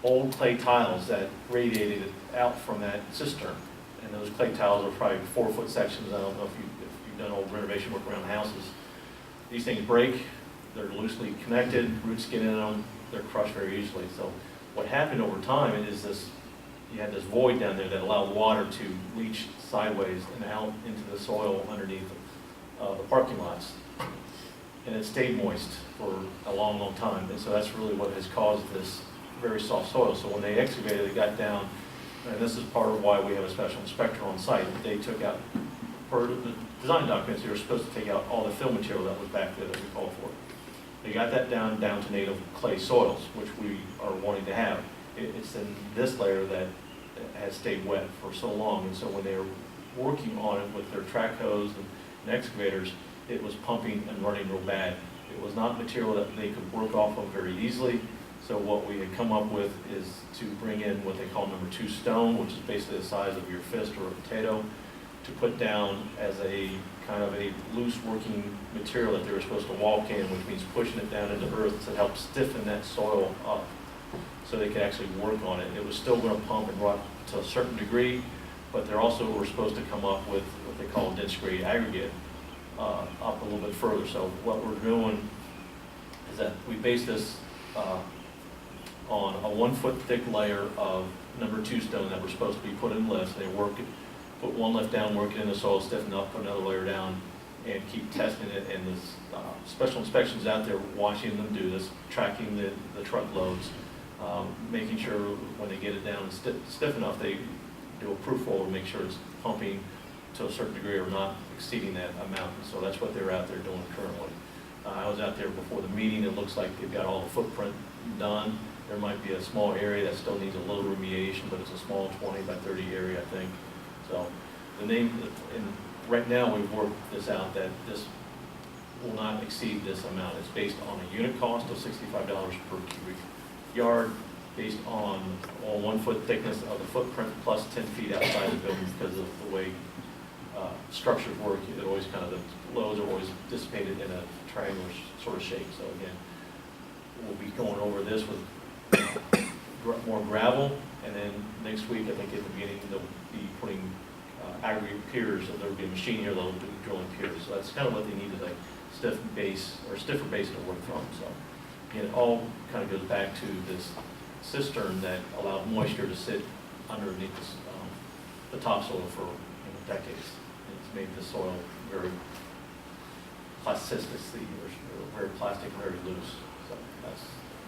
old clay tiles that radiated out from that cistern, and those clay tiles are probably 4-foot sections. I don't know if you've done old renovation work around houses. These things break, they're loosely connected, roots get in them, they're crushed very easily. So what happened over time is you had this void down there that allowed water to leach sideways and out into the soil underneath the parking lots. And it stayed moist for a long, long time. And so that's really what has caused this very soft soil. So when they excavated, it got down, and this is part of why we have a special inspector on site. They took out, per the design documents, they were supposed to take out all the fill material that was back there that we called for. They got that down to native clay soils, which we are wanting to have. It's in this layer that has stayed wet for so long, and so when they were working on it with their track hose and excavators, it was pumping and running real bad. It was not material that they could work off of very easily, so what we had come up with is to bring in what they call number 2 stone, which is basically the size of your fist or a potato, to put down as a kind of a loose working material that they were supposed to walk in, which means pushing it down into earth to help stiffen that soil up so they could actually work on it. It was still going to pump and rot to a certain degree, but they also were supposed to come up with what they call dense grade aggregate up a little bit further. So what we're doing is that we base this on a 1-foot thick layer of number 2 stone that we're supposed to be put in lifts. They put one lift down, work it in the soil, stiffen up, put another layer down, and keep testing it. And there's special inspections out there watching them do this, tracking the truckloads, making sure when they get it down stiff enough, they do a proof roll to make sure it's pumping to a certain degree or not exceeding that amount. And so that's what they're out there doing currently. I was out there before the meeting. It looks like they've got all the footprint done. There might be a small area that still needs a little remediation, but it's a small 20 by 30 area, I think. So the name, and right now we've worked this out that this will not exceed this amount. It's based on a unit cost of $65 per cubic yard, based on 1-foot thickness of the footprint plus 10 feet outside the building, because of the way structures work. It always kind of, the loads are always dissipated in a triangular sort of shape. So again, we'll be going over this with more gravel And then next week, I think at the beginning, they'll be putting aggregate piers, so there'll be a machine here that'll be drilling piers. So that's kind of what they need, is a stiff base, or stiffer base to work from. So again, it all kind of goes back to this cistern that allowed moisture to sit underneath this, the topsoil for decades. And it's made the soil very plasticity, or very plastic, very loose. So that's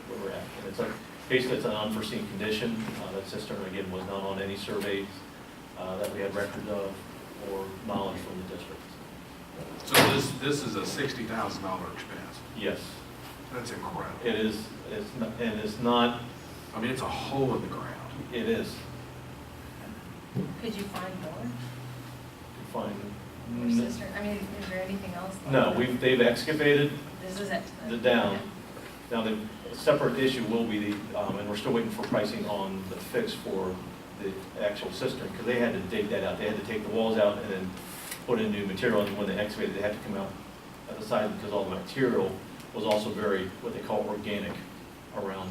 where we're at. And it's basically it's an unforeseen condition. That cistern, again, was not on any surveys that we had record of or knowledge from the district. So this is a $60,000 expense. Yes. That's incredible. It is, and it's not. I mean, it's a hole in the ground. It is. Could you find more? Find. More cistern? I mean, is there anything else? No, they've excavated This is it. the down. Now, the separate issue will be and we're still waiting for pricing on the fix for the actual cistern, because they had to dig that out. They had to take the walls out and then put in new material, and when they excavated, they had to come out at the side, because all the material was also very, what they call organic, around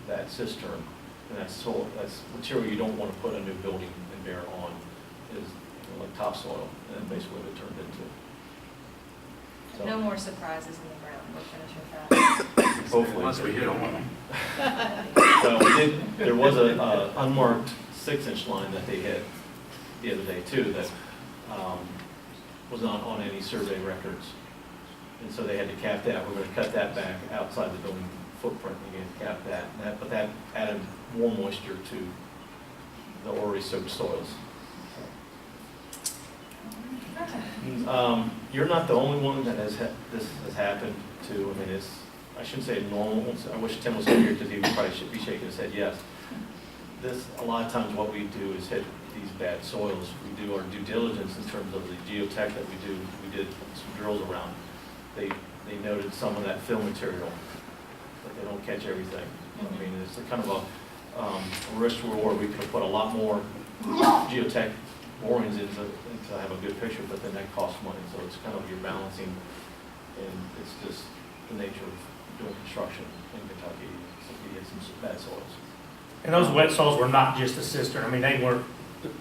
that cistern. And that's material you don't want to put a new building and bear on, is like topsoil, and basically what it turned into. So, No more surprises in the ground. We'll finish with that. hopefully. Once we hit on So there was a unmarked 6-inch line that they hit the other day too, that was not on any survey records. And so they had to cap that. We're going to cut that back outside the building footprint again, cap that. But that added more moisture to the already soaked soils. You're not the only one that this has happened to. I mean, I shouldn't say normal. I wish Tim was here, because he would probably should be shaking his head yes. A lot of times what we do is hit these bad soils. We do our due diligence in terms of the geotech that we do. We did some drills around. They noted some of that fill material, but they don't catch everything. I mean, it's a kind of a risk reward. We could have put a lot more geotech borings in to have a good picture, but then that costs money. So it's kind of you're balancing, and it's just the nature of doing construction in Kentucky. So you get some bad soils. And those wet soils were not just a cistern. I mean, they were,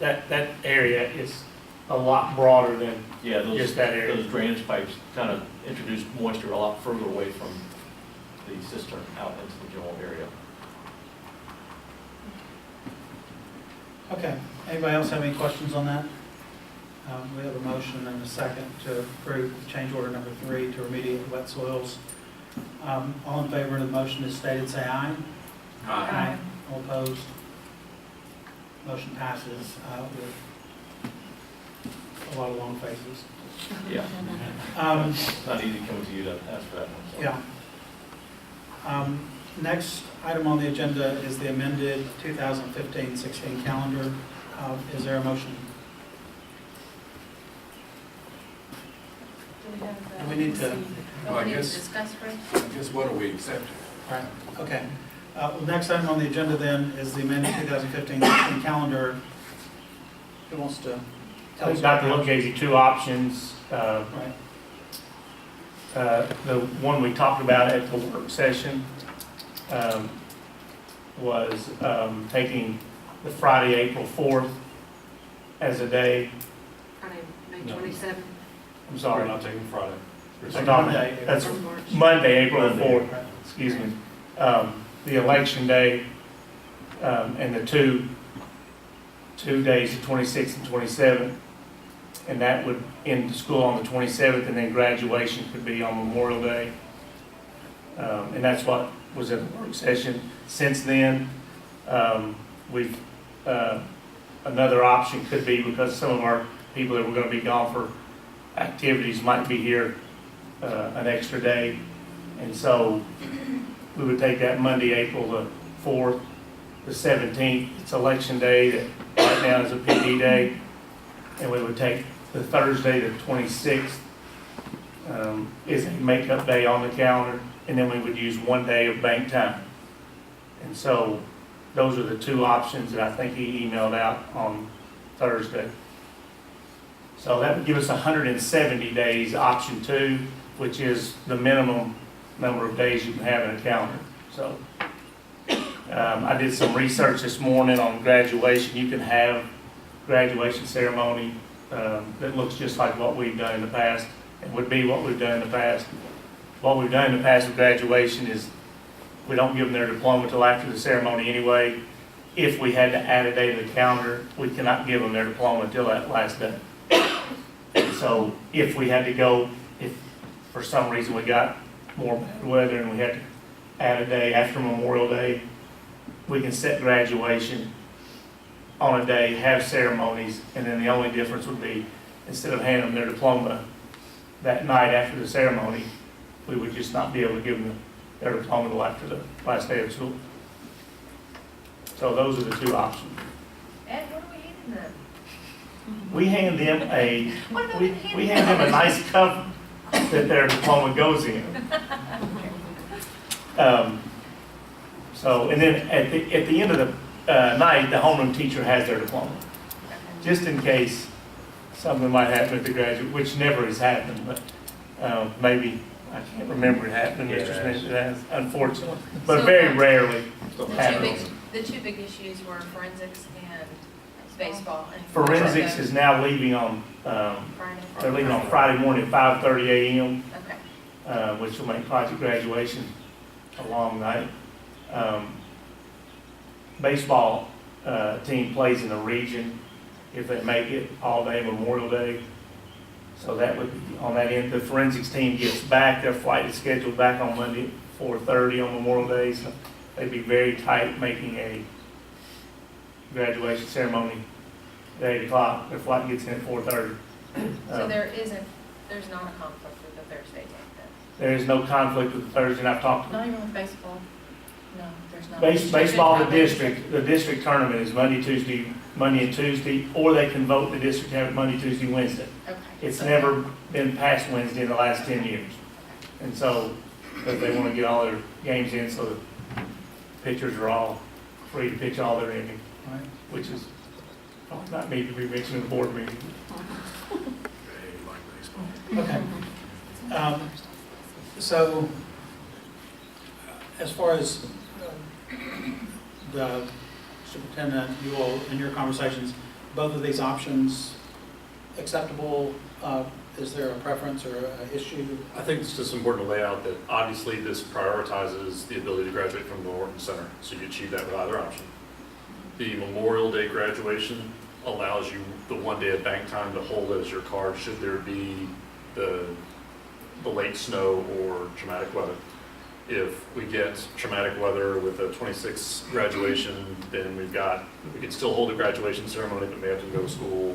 that area is a lot broader than just that area. Those drainage pipes kind of introduced moisture a lot further away from the cistern out into the general area. Okay, anybody else have any questions on that? We have a motion and a second to approve change order number 3 to remediate wet soils. All in favor of the motion as stated, say aye. Aye. All opposed? Motion passes with a lot of long faces. Yeah. It's not easy coming to you to ask for that one. So. Yeah. Next item on the agenda is the amended 2015-16 calendar. Is there a motion? Do we need to? Well, I guess, discuss first? I guess what are we accepting? All right, okay. Well, next item on the agenda then is the amended 2015-16 calendar. Who wants to I tell us? think Dr. Look gave you 2 options. Right. The one we talked about at the work session was taking the Friday, April 4th as a day. Friday, May 27th. I'm sorry. We're not taking Friday. I'm talking- That's Monday, April 4th, excuse me. The election day, and the two days, the 26th and 27th. And that would end the school on the 27th, and then graduation could be on Memorial Day. And that's what was in the work session. Since then, we've, another option could be, because some of our people that were going to be gone for activities might be here an extra day. And so we would take that Monday, April the 4th, the 17th, it's election day, that right now is a PD day. And we would take the Thursday, the 26th, is a makeup day on the calendar. And then we would use 1 day of bank time. And so those are the 2 options that I think he emailed out on Thursday. So that would give us 170 days, option 2, which is the minimum number of days you can have in a calendar. So I did some research this morning on graduation. You can have graduation ceremony that looks just like what we've done in the past. It would be what we've done in the past. What we've done in the past with graduation is we don't give them their diploma till after the ceremony anyway. If we had to add a day to the calendar, we cannot give them their diploma until that last day. So if we had to go, if for some reason we got more bad weather and we had to add a day after Memorial Day, we can set graduation on a day, have ceremonies, and then the only difference would be, instead of handing them their diploma that night after the ceremony, we would just not be able to give them their diploma until after the last day of school. So those are the two options. Ed, what are we handing them? We hand them we hand them a nice cover that their diploma goes in. So, and then at the end of the night, the homeroom teacher has their diploma, just in case something might happen at the graduate, which never has happened, but maybe, I can't remember it happening, Mr. Smith, it has, unfortunately, but So, very rarely The happens. two big issues were forensics and baseball. And Forensics is now leaving on, Friday. they're leaving on Friday morning at 5:30 a.m., Okay. which will make project graduation a long night. Baseball team plays in the region if they make it all day Memorial Day. So that would be on that end. The forensics team gets back, their flight is scheduled back on Monday at 4:30 on Memorial Day. So they'd be very tight making a graduation ceremony at 8 o'clock. Their flight gets in at 4:30. So there's not a conflict with the Thursday game then? There is no conflict with the Thursday, and I've talked to Not even with baseball? No, there's not. baseball, the district tournament is Monday and Tuesday, or they can vote the district to have it Monday, Tuesday, Wednesday. Okay. It's never been past Wednesday in the last 10 years. And so, but they want to get all their games in, so the pitchers are all free to pitch all their innings, which is probably not need to be mentioned in the board meeting. Okay. So, as far as the superintendent, you all, in your conversations, both of these options acceptable? Is there a preference or an issue? I think it's just important to lay out that obviously this prioritizes the ability to graduate from the Norton Center, so you achieve that with either option. The Memorial Day graduation allows you the one day of bank time to hold as your card should there be the late snow or traumatic weather. If we get traumatic weather with a 26 graduation, then we can still hold a graduation ceremony, but may have to go to school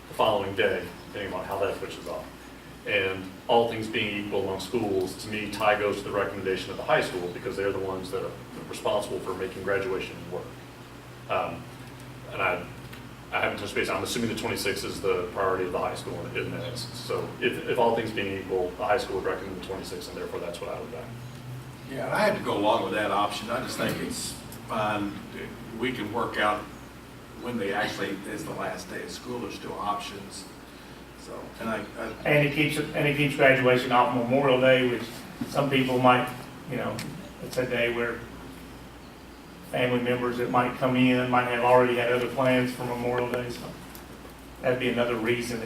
the following day, depending on how that switches off. And all things being equal among schools, to me, tie goes to the recommendation of the high school because they're the ones that are responsible for making graduation work. And I haven't touched base, I'm assuming the 26 is the priority of the high school in minutes. So if all things being equal, the high school would recommend the 26, and therefore that's what I would back. Yeah, and I had to go along with that option. I just think it's fine. We can work out when they actually is the last day of school. There's still options. So, And it keeps graduation off Memorial Day, which some people might, it's a day where family members that might come in might have already had other plans for Memorial Day. So that'd be another reason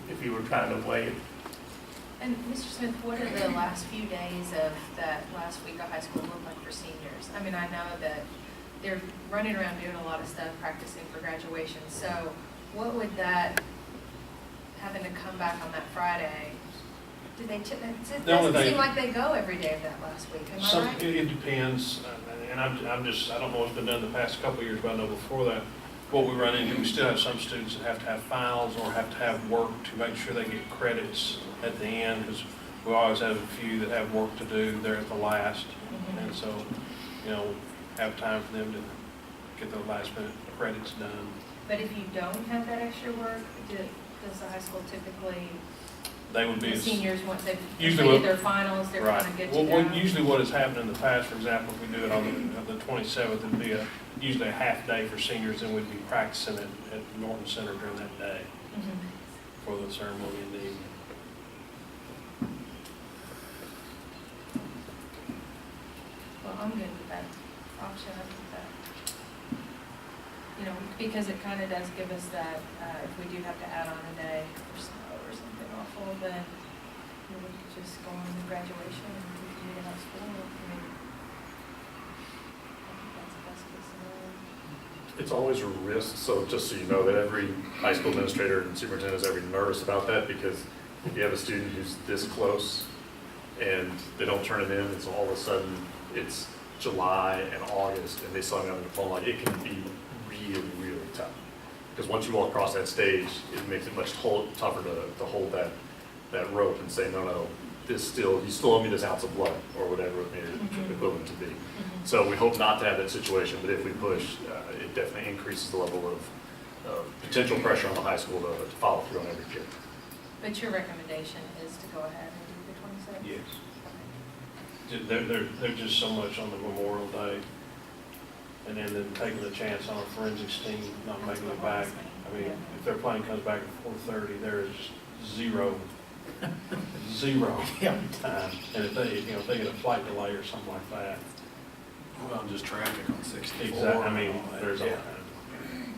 if you were trying to weigh it. And Mr. Smith, what are the last few days of that last week of high school look like for seniors? I mean, I know that they're running around doing a lot of stuff, practicing for graduation. So what would that, having to come back on that Friday, it doesn't seem like they go every day of that last week, am I right? It depends, and I don't know what's been done the past couple of years, but I know before that, what we run into, we still have some students that have to have finals or have to have work to make sure they get credits at the end, because we always have a few that have work to do there at the last. And so, have time for them to get the last minute credits done. But if you don't have that extra work, does the high school typically, They would be the seniors, once they've usually completed their finals, they're right. kind of good to go? Usually what has happened in the past, for example, if we do it on the 27th, it'd be usually a half day for seniors, and we'd be practicing at Norton Center during that day for the ceremony in the evening. Well, I'm good with that. option, I think that, you know, because it kind of does give us that, if we do have to add on a day for snow or something awful, then we could just go on to graduation and we can meet in school. I mean, I think that's the best case scenario. It's always a risk, so just so you know, that every high school administrator and superintendent is very nervous about that, because if you have a student who's this close and they don't turn it in, it's all of a sudden, it's July and August, and they still haven't gotten the phone, like, it can be really, really tough. Because once you walk across that stage, it makes it much tougher to hold that rope and say, no, you still owe me this ounce of blood, or whatever it may be equivalent to be. So we hope not to have that situation, but if we push, it definitely increases the level of potential pressure on the high school to follow through on every kid. But your recommendation is to go ahead and do the 26th? Yes. There's just so much on the Memorial Day, and then taking the chance on a forensics team not making it back. I mean, if their plane comes back at 4:30, there is zero time. And if they get a flight delay or something like that. Well, just traffic on 64. Exactly, I mean, there's all Yeah. kinds.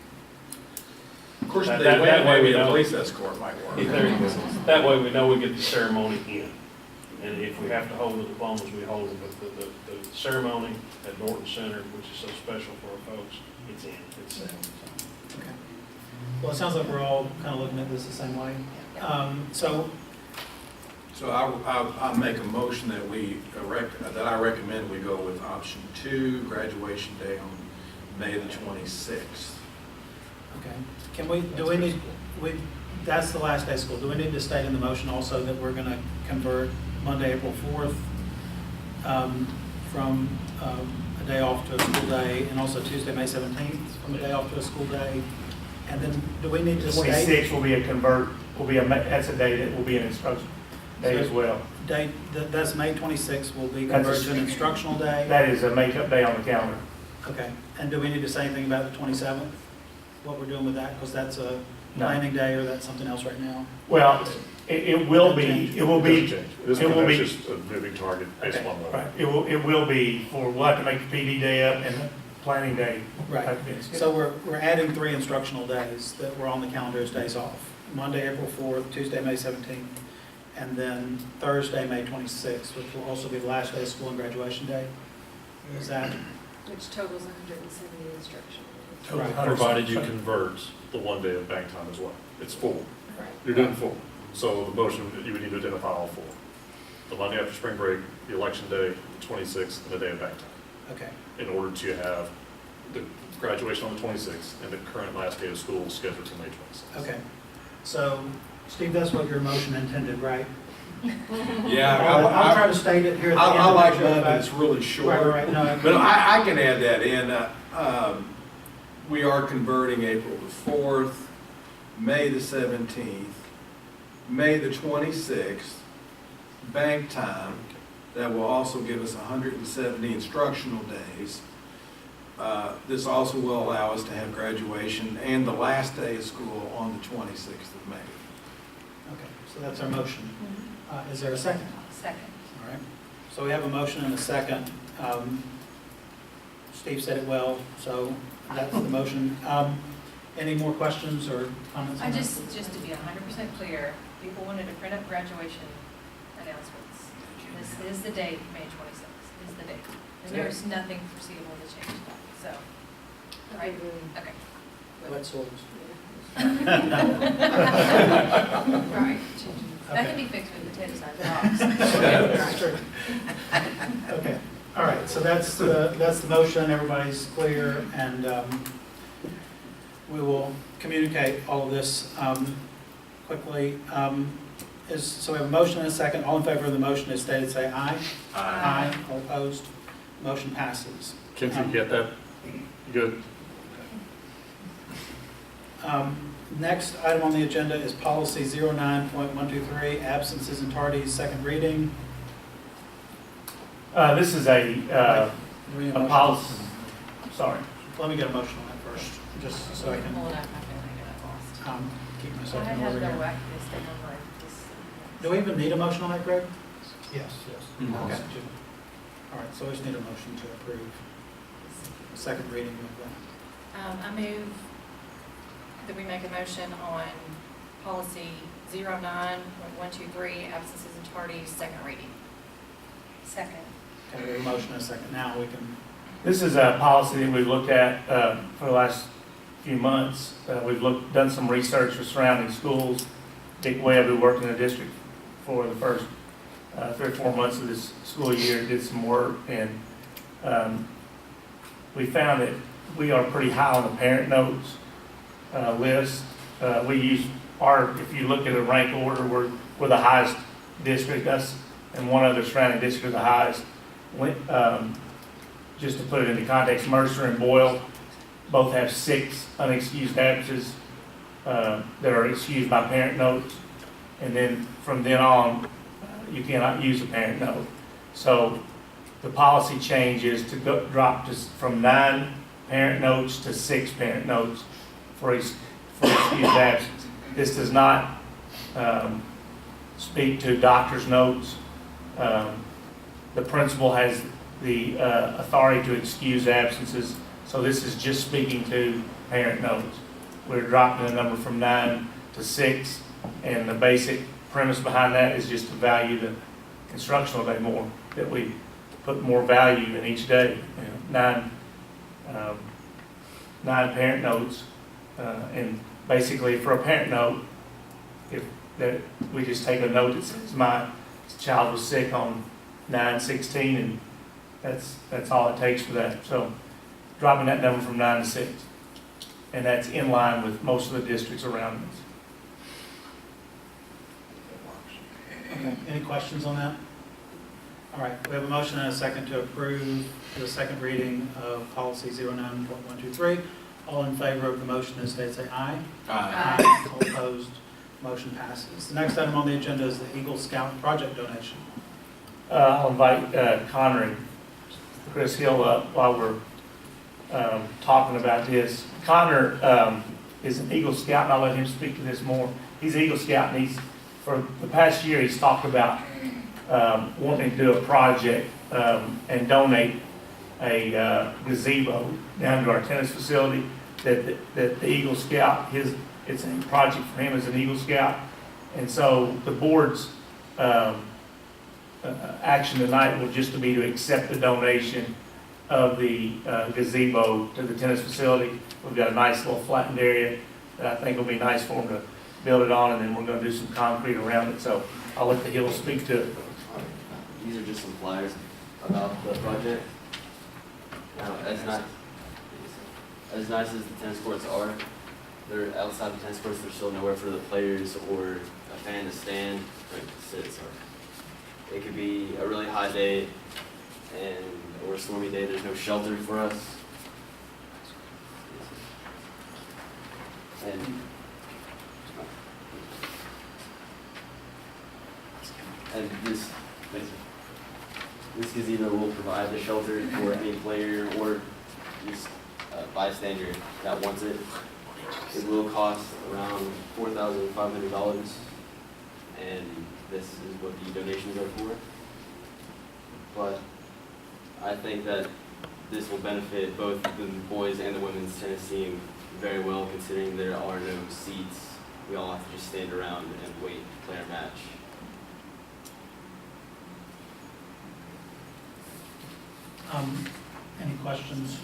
Of course, That- they that win, way we maybe a know- police escort might work. That way we know we get the ceremony in. And if we have to hold the diplomas, we hold them. But the ceremony at Norton Center, which is so special for our folks, it's in, it's set. Okay. Well, it sounds like we're all kind of looking at this the same way. So I make a motion that that I recommend we go with option 2, graduation day on May the 26th. Okay. That's the last day of school. Do we need to state in the motion also that we're going to convert Monday, April 4th from a day off to a school day, and also Tuesday, May 17th from a day off to a school day? And then do we need to state? 26 will be that's a day that will be an instruction day as well. That's May 26th will be converted to an instructional day? That is a makeup day on the calendar. Okay. And do we need to say anything about the 27th? What we're doing with that? Because that's a planning day, or that's something else right now? Well, it will be. This one is just a moving target based on the. Right. It will be we'll have to make the PD day up and the planning day. Right. So we're adding 3 instructional days that were on the calendar as days off. Monday, April 4th, Tuesday, May 17th, and then Thursday, May 26th, which will also be the last day of school and graduation day. Is that? Which totals 170 instruction. Right. Provided you convert the one day of bank time as well. It's 4. Right. You're doing 4. So the motion, you would need to identify all 4. The Monday after spring break, the election day, the 26th, and the day of bank time. Okay. In order to have the graduation on the 26th and the current last day of school scheduled to May 26th. Okay. So, Steve, that's what your motion intended, right? Yeah. I'll try to state it here at the end. I like of the that, show, but it's really short. Right. No, But I can add that in. We are converting April the 4th, May the 17th, May the 26th, bank time. That will also give us 170 instructional days. This also will allow us to have graduation and the last day of school on the 26th of May. Okay, so that's our motion. Is there a second? Second. All right. So we have a motion and a second. Steve said it well, so that's the motion. Any more questions or comments? on that? Just to be 100% clear, people wanted to print up graduation announcements. This is the date, May 26th, is the date. And there's nothing foreseeable to change that, so, right? Okay. Wet swords. Right. That can be fixed with potato-sized rocks. That's true. Okay, all right, so that's the motion, everybody's clear, and we will communicate all of this quickly. So we have a motion and a second. All in favor of the motion as stated, say aye. Aye. All opposed? Motion passes. Can you get that? Good. Next item on the agenda is policy 09.123, absences and tardies, second reading. This is a policy. Sorry. Let me get a motion on that first, just so I can Hold on, I feel like I lost. keep I myself in had order to go here. back to this thing on my, this. Do we even need a motion on that, Greg? Yes. Okay. All right, so we just need a motion to approve. second reading of I move that we make a motion on policy 09.123, absences and tardies, second reading. Second. that. Okay, we have a motion and a second. Now we can, This is a policy that we've looked at for the last few months. We've done some research with surrounding schools. Dick Webb, who worked in the district for the first 3 or 4 months of this school year, did some work, and we found that we are pretty high on the parent notes list. We use if you look at a rank order, we're the highest district. Us and one other surrounding district are the highest. Just to put it into context, Mercer and Boyle both have 6 unexcused absences that are excused by parent notes, and then from then on, you cannot use a parent note. So the policy change is to drop from 9 parent notes to 6 parent notes for excused absence. This does not speak to doctor's notes. The principal has the authority to excuse absences, so this is just speaking to parent notes. We're dropping the number from 9 to 6, and the basic premise behind that is just to value the instructional day more, that we put more value in each day. 9 parent notes, and basically for a parent note, that we just take a note that says my child was sick on 9/16, and that's all it takes for that. So dropping that number from 9 to 6, and that's in line with most of the districts around us. okay, any questions on that? All right, we have a motion and a second to approve the second reading of policy 09.123. All in favor of the motion as stated, say aye. Aye. All opposed, motion passes. The next item on the agenda is the Eagle Scout project donation. I'll invite Connor and Chris Hill up while we're talking about this. Connor is an Eagle Scout, and I'll let him speak to this more. He's an Eagle Scout, and for the past year, he's talked about wanting to do a project and donate a gazebo down to our tennis facility that the Eagle Scout, it's a project for him as an Eagle Scout. And so the board's action tonight will just be to accept the donation of the gazebo to the tennis facility. We've got a nice little flattened area that I think will be nice for them to build it on, and then we're going to do some concrete around it. So I'll let the Hill speak to it. These are just some flyers about the project. As nice as the tennis courts are, they're outside the tennis courts. There's still nowhere for the players or a fan to stand or to sit. Sorry. It could be a really hot day or a stormy day. There's no shelter for us. And this gazebo will provide the shelter for any player or just a bystander that wants it. It will cost around $4,500, and this is what the donations are for. But I think that this will benefit both the boys and the women's tennis team very well, considering there are no seats. We all have to just stand around and wait to play our match. Any questions?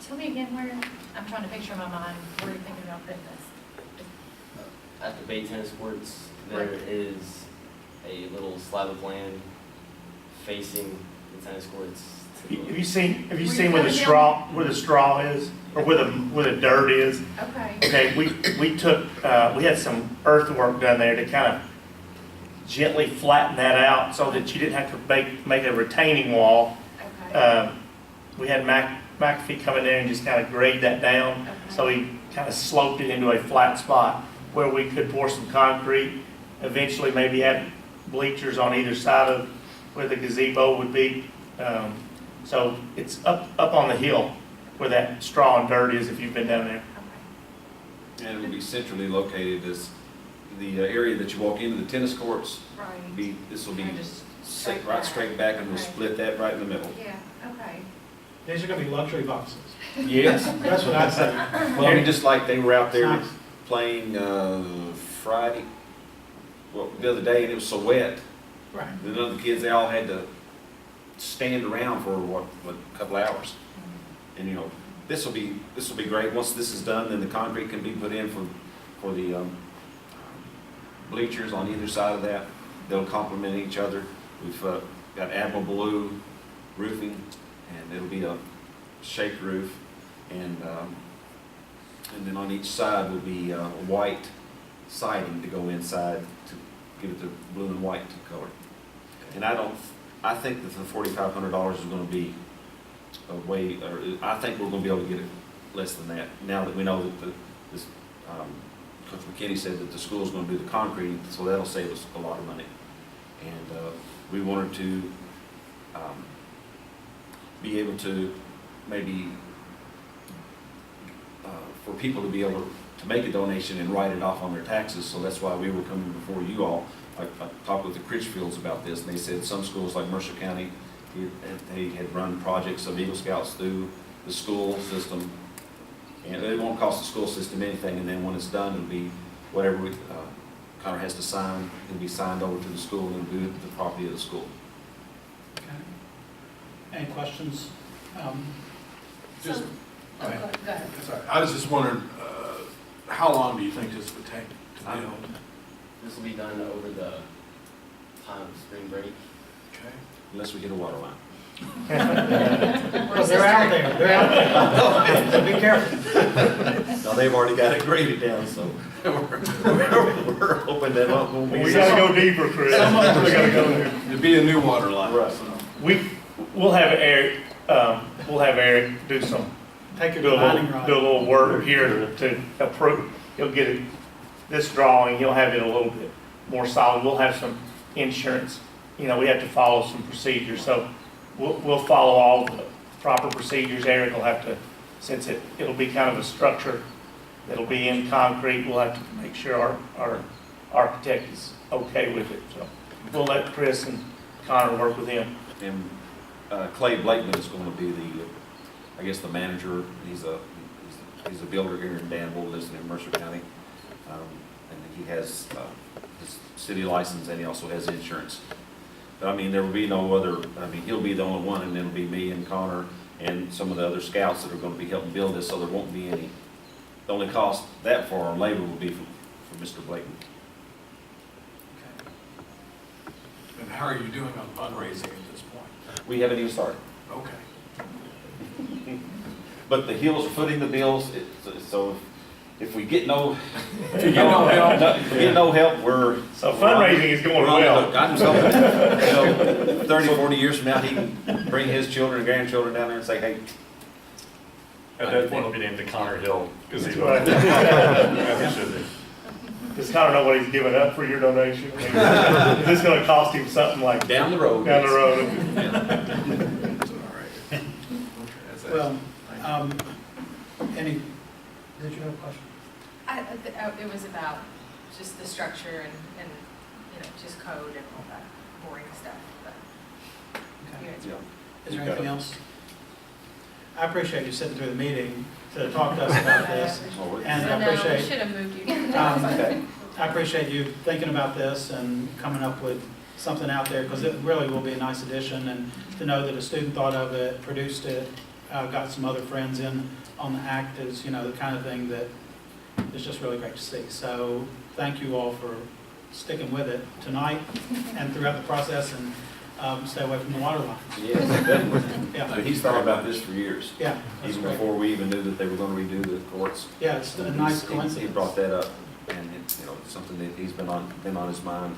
Tell me again where, I'm trying to picture in my mind where you're thinking about putting this. At the Bay Tennis Courts, there is a little slab of land facing the tennis courts. Have you seen where the straw is, or where the dirt is? Okay. Okay, we took we had some earthwork done there to kind of gently flatten that out so that you didn't have to make a retaining wall. Okay. We had McAfee come in there and just kind of grade that down, so he kind of sloped it into a flat spot where we could pour some concrete, eventually maybe add bleachers on either side of where the gazebo would be. So it's up on the hill where that straw and dirt is, if you've been down there. And it will be centrally located as the area that you walk into the tennis courts. Right. This will be Just set right straight back, and we'll split that right in the middle. Yeah, okay. These are gonna be luxury boxes. Yes. That's what I'd say. Well, I mean, just like they were out there playing Friday, well, the other day, and it was so wet. Right. The other kids, they all had to stand around for a couple hours. And you know, this will be great. Once this is done, then the concrete can be put in for the bleachers on either side of that. They'll complement each other. We've got Admiral Blue roofing, and it'll be a shake roof, and then on each side will be white siding to go inside to give it the blue and white color. And I think that the $4,500 is going to be a way, or I think we're going to be able to get it less than that. Now that we know that Coach McKinney said that the school is going to do the concrete, so that'll save us a lot of money. And we wanted to be able to maybe for people to be able to make a donation and write it off on their taxes. So that's why we were coming before you all. I talked with the Critchfields about this, and they said some schools like Mercer County, they had run projects of Eagle Scouts through the school system, and it won't cost the school system anything, and then when it's done, it'll be whatever Connor has to sign, it'll be signed over to the school, and it'll be the property of the school. Okay. Any questions? Just, Go ahead. sorry, I was just wondering, how long do you think this would take to build? This will be done over the time of spring break. Okay. Unless we get a water line. Well, they're out there, so be careful. No, they've already got it graded down, so we're hoping that won't be. We gotta go deeper, Chris. We gotta go there. It'd be a new water line. Right. We'll have Eric do some, Take your do a dividing little, rod. do a little work here to approve. He'll get it, this drawing, he'll have it a little bit more solid. We'll have some insurance. You know, we have to follow some procedures, so we'll follow all the proper procedures. Eric will have to, since it'll be kind of a structure that'll be in concrete, we'll have to make sure our architect is okay with it. So we'll let Chris and Connor work with him. And Clay Blakeman is going to be I guess the manager. He's a builder here in Danville, lives in Mercer County, and he has his city license, and he also has insurance. But I mean, there will be no other. I mean, he'll be the only one, and then it'll be me and Connor and some of the other scouts that are going to be helping build this. So there won't be any. The only cost that for our labor will be for Mr. Blakeman. Okay. And how are you doing on fundraising at this point? We haven't even started. Okay. But the hills are footing the bills, so if we get no, If you get no help. if we get no help, we're. So fundraising is going well. I'm just hoping, 30, 40 years from now, he can bring his children and grandchildren down there and say, hey. At that point, it'll be named the Connor Hill Gazebo. Right. As it should be. Does Connor know what he's giving up for your donation? Is this gonna cost him something like? Down the road. Down the road. Well, did you have a question? It was about just the structure and, you know, just code and all that boring stuff, but. Okay. Yeah. Is there anything else? I appreciate you sitting through the meeting to talk to us about this. And I appreciate. We should have moved you. I appreciate you thinking about this and coming up with something out there, because it really will be a nice addition, and to know that a student thought of it, produced it, got some other friends in on the act is, you know, the kind of thing that is just really great to see. So thank you all for sticking with it tonight and throughout the process, and stay away from the water lines. Yes, definitely. Yeah. He's thought about this for years. Yeah, that's Even great. before we even knew that they were going to redo the courts. Yeah, it's a nice coincidence. He brought that up, and it's, you know, something that he's been on his mind.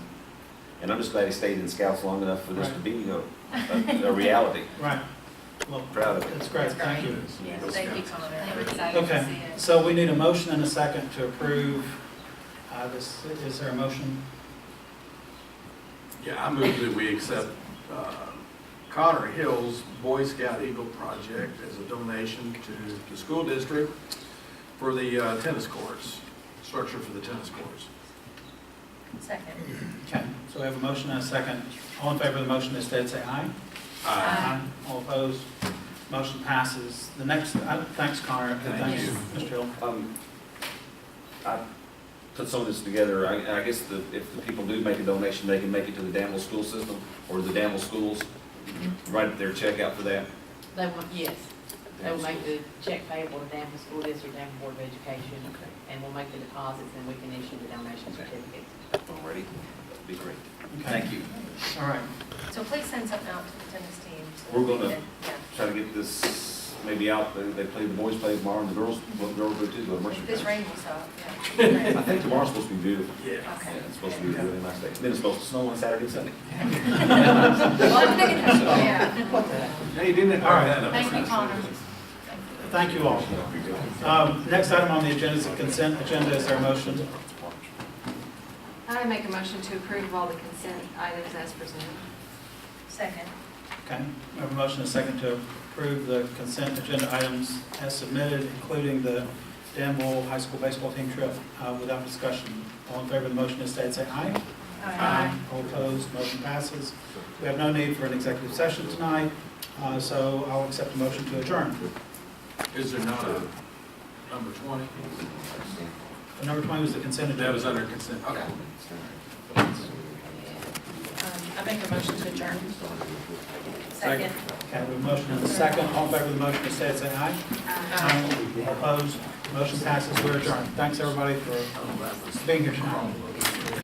And I'm just glad he stayed in Scouts long enough for this to be, you know, a reality. Right. Well, proud of it. That's great. Thank you. Yes, thank you, Connor. We're excited to see Okay, it. so we need a motion and a second to approve this. Is there a motion? Yeah, I move that we accept Connor Hill's Boy Scout Eagle project as a donation to the school district for the tennis courts, structure for the tennis courts. Second. Okay, so we have a motion and a second. All in favor of the motion, as stated, say aye. Aye. All opposed? Motion passes. The next, thanks Connor, thanks Mr. Hill. I put some of this together. I guess if the people do make a donation, they can make it to the Danville school system or the Danville schools. Write their check out for that. They want, yes, they will make the check payable to Danville School District, Danville Board of Education, and we'll make the deposits, and we can issue the donation certificates. Already, that'd be great. Okay. Thank you. All right. So please send something out to the tennis team. so We're that we gonna can- try to get this maybe out. They play, the boys play tomorrow, and the girls do too. Go to Mercer If this County. rain will stop, yeah. I think tomorrow's supposed to be beautiful. Yeah. Okay. Yeah, it's supposed to be a really nice day. Then it's supposed to snow on Saturday and Sunday. Well, I'm thinking, yeah. Hey, didn't All right. Thank you, Connor. Thank you all. Next item on the agenda is the consent agenda. Is there a motion? I make a motion to approve all the consent items as presented. Second. Okay, we have a motion and a second to approve the consent agenda items as submitted, including the Danville High School baseball team trip without discussion. All in favor of the motion as stated, say aye. Aye. All opposed, motion passes. We have no need for an executive session tonight, so I'll accept a motion to adjourn. Is there not a number 20? Number 20 was the consent agenda. That was under consent, okay. I make a motion to adjourn. Second. Okay, we have a motion and a second. All in favor of the motion as stated, say aye. All opposed, motion passes. We're adjourned. Thanks, everybody, for being here tonight.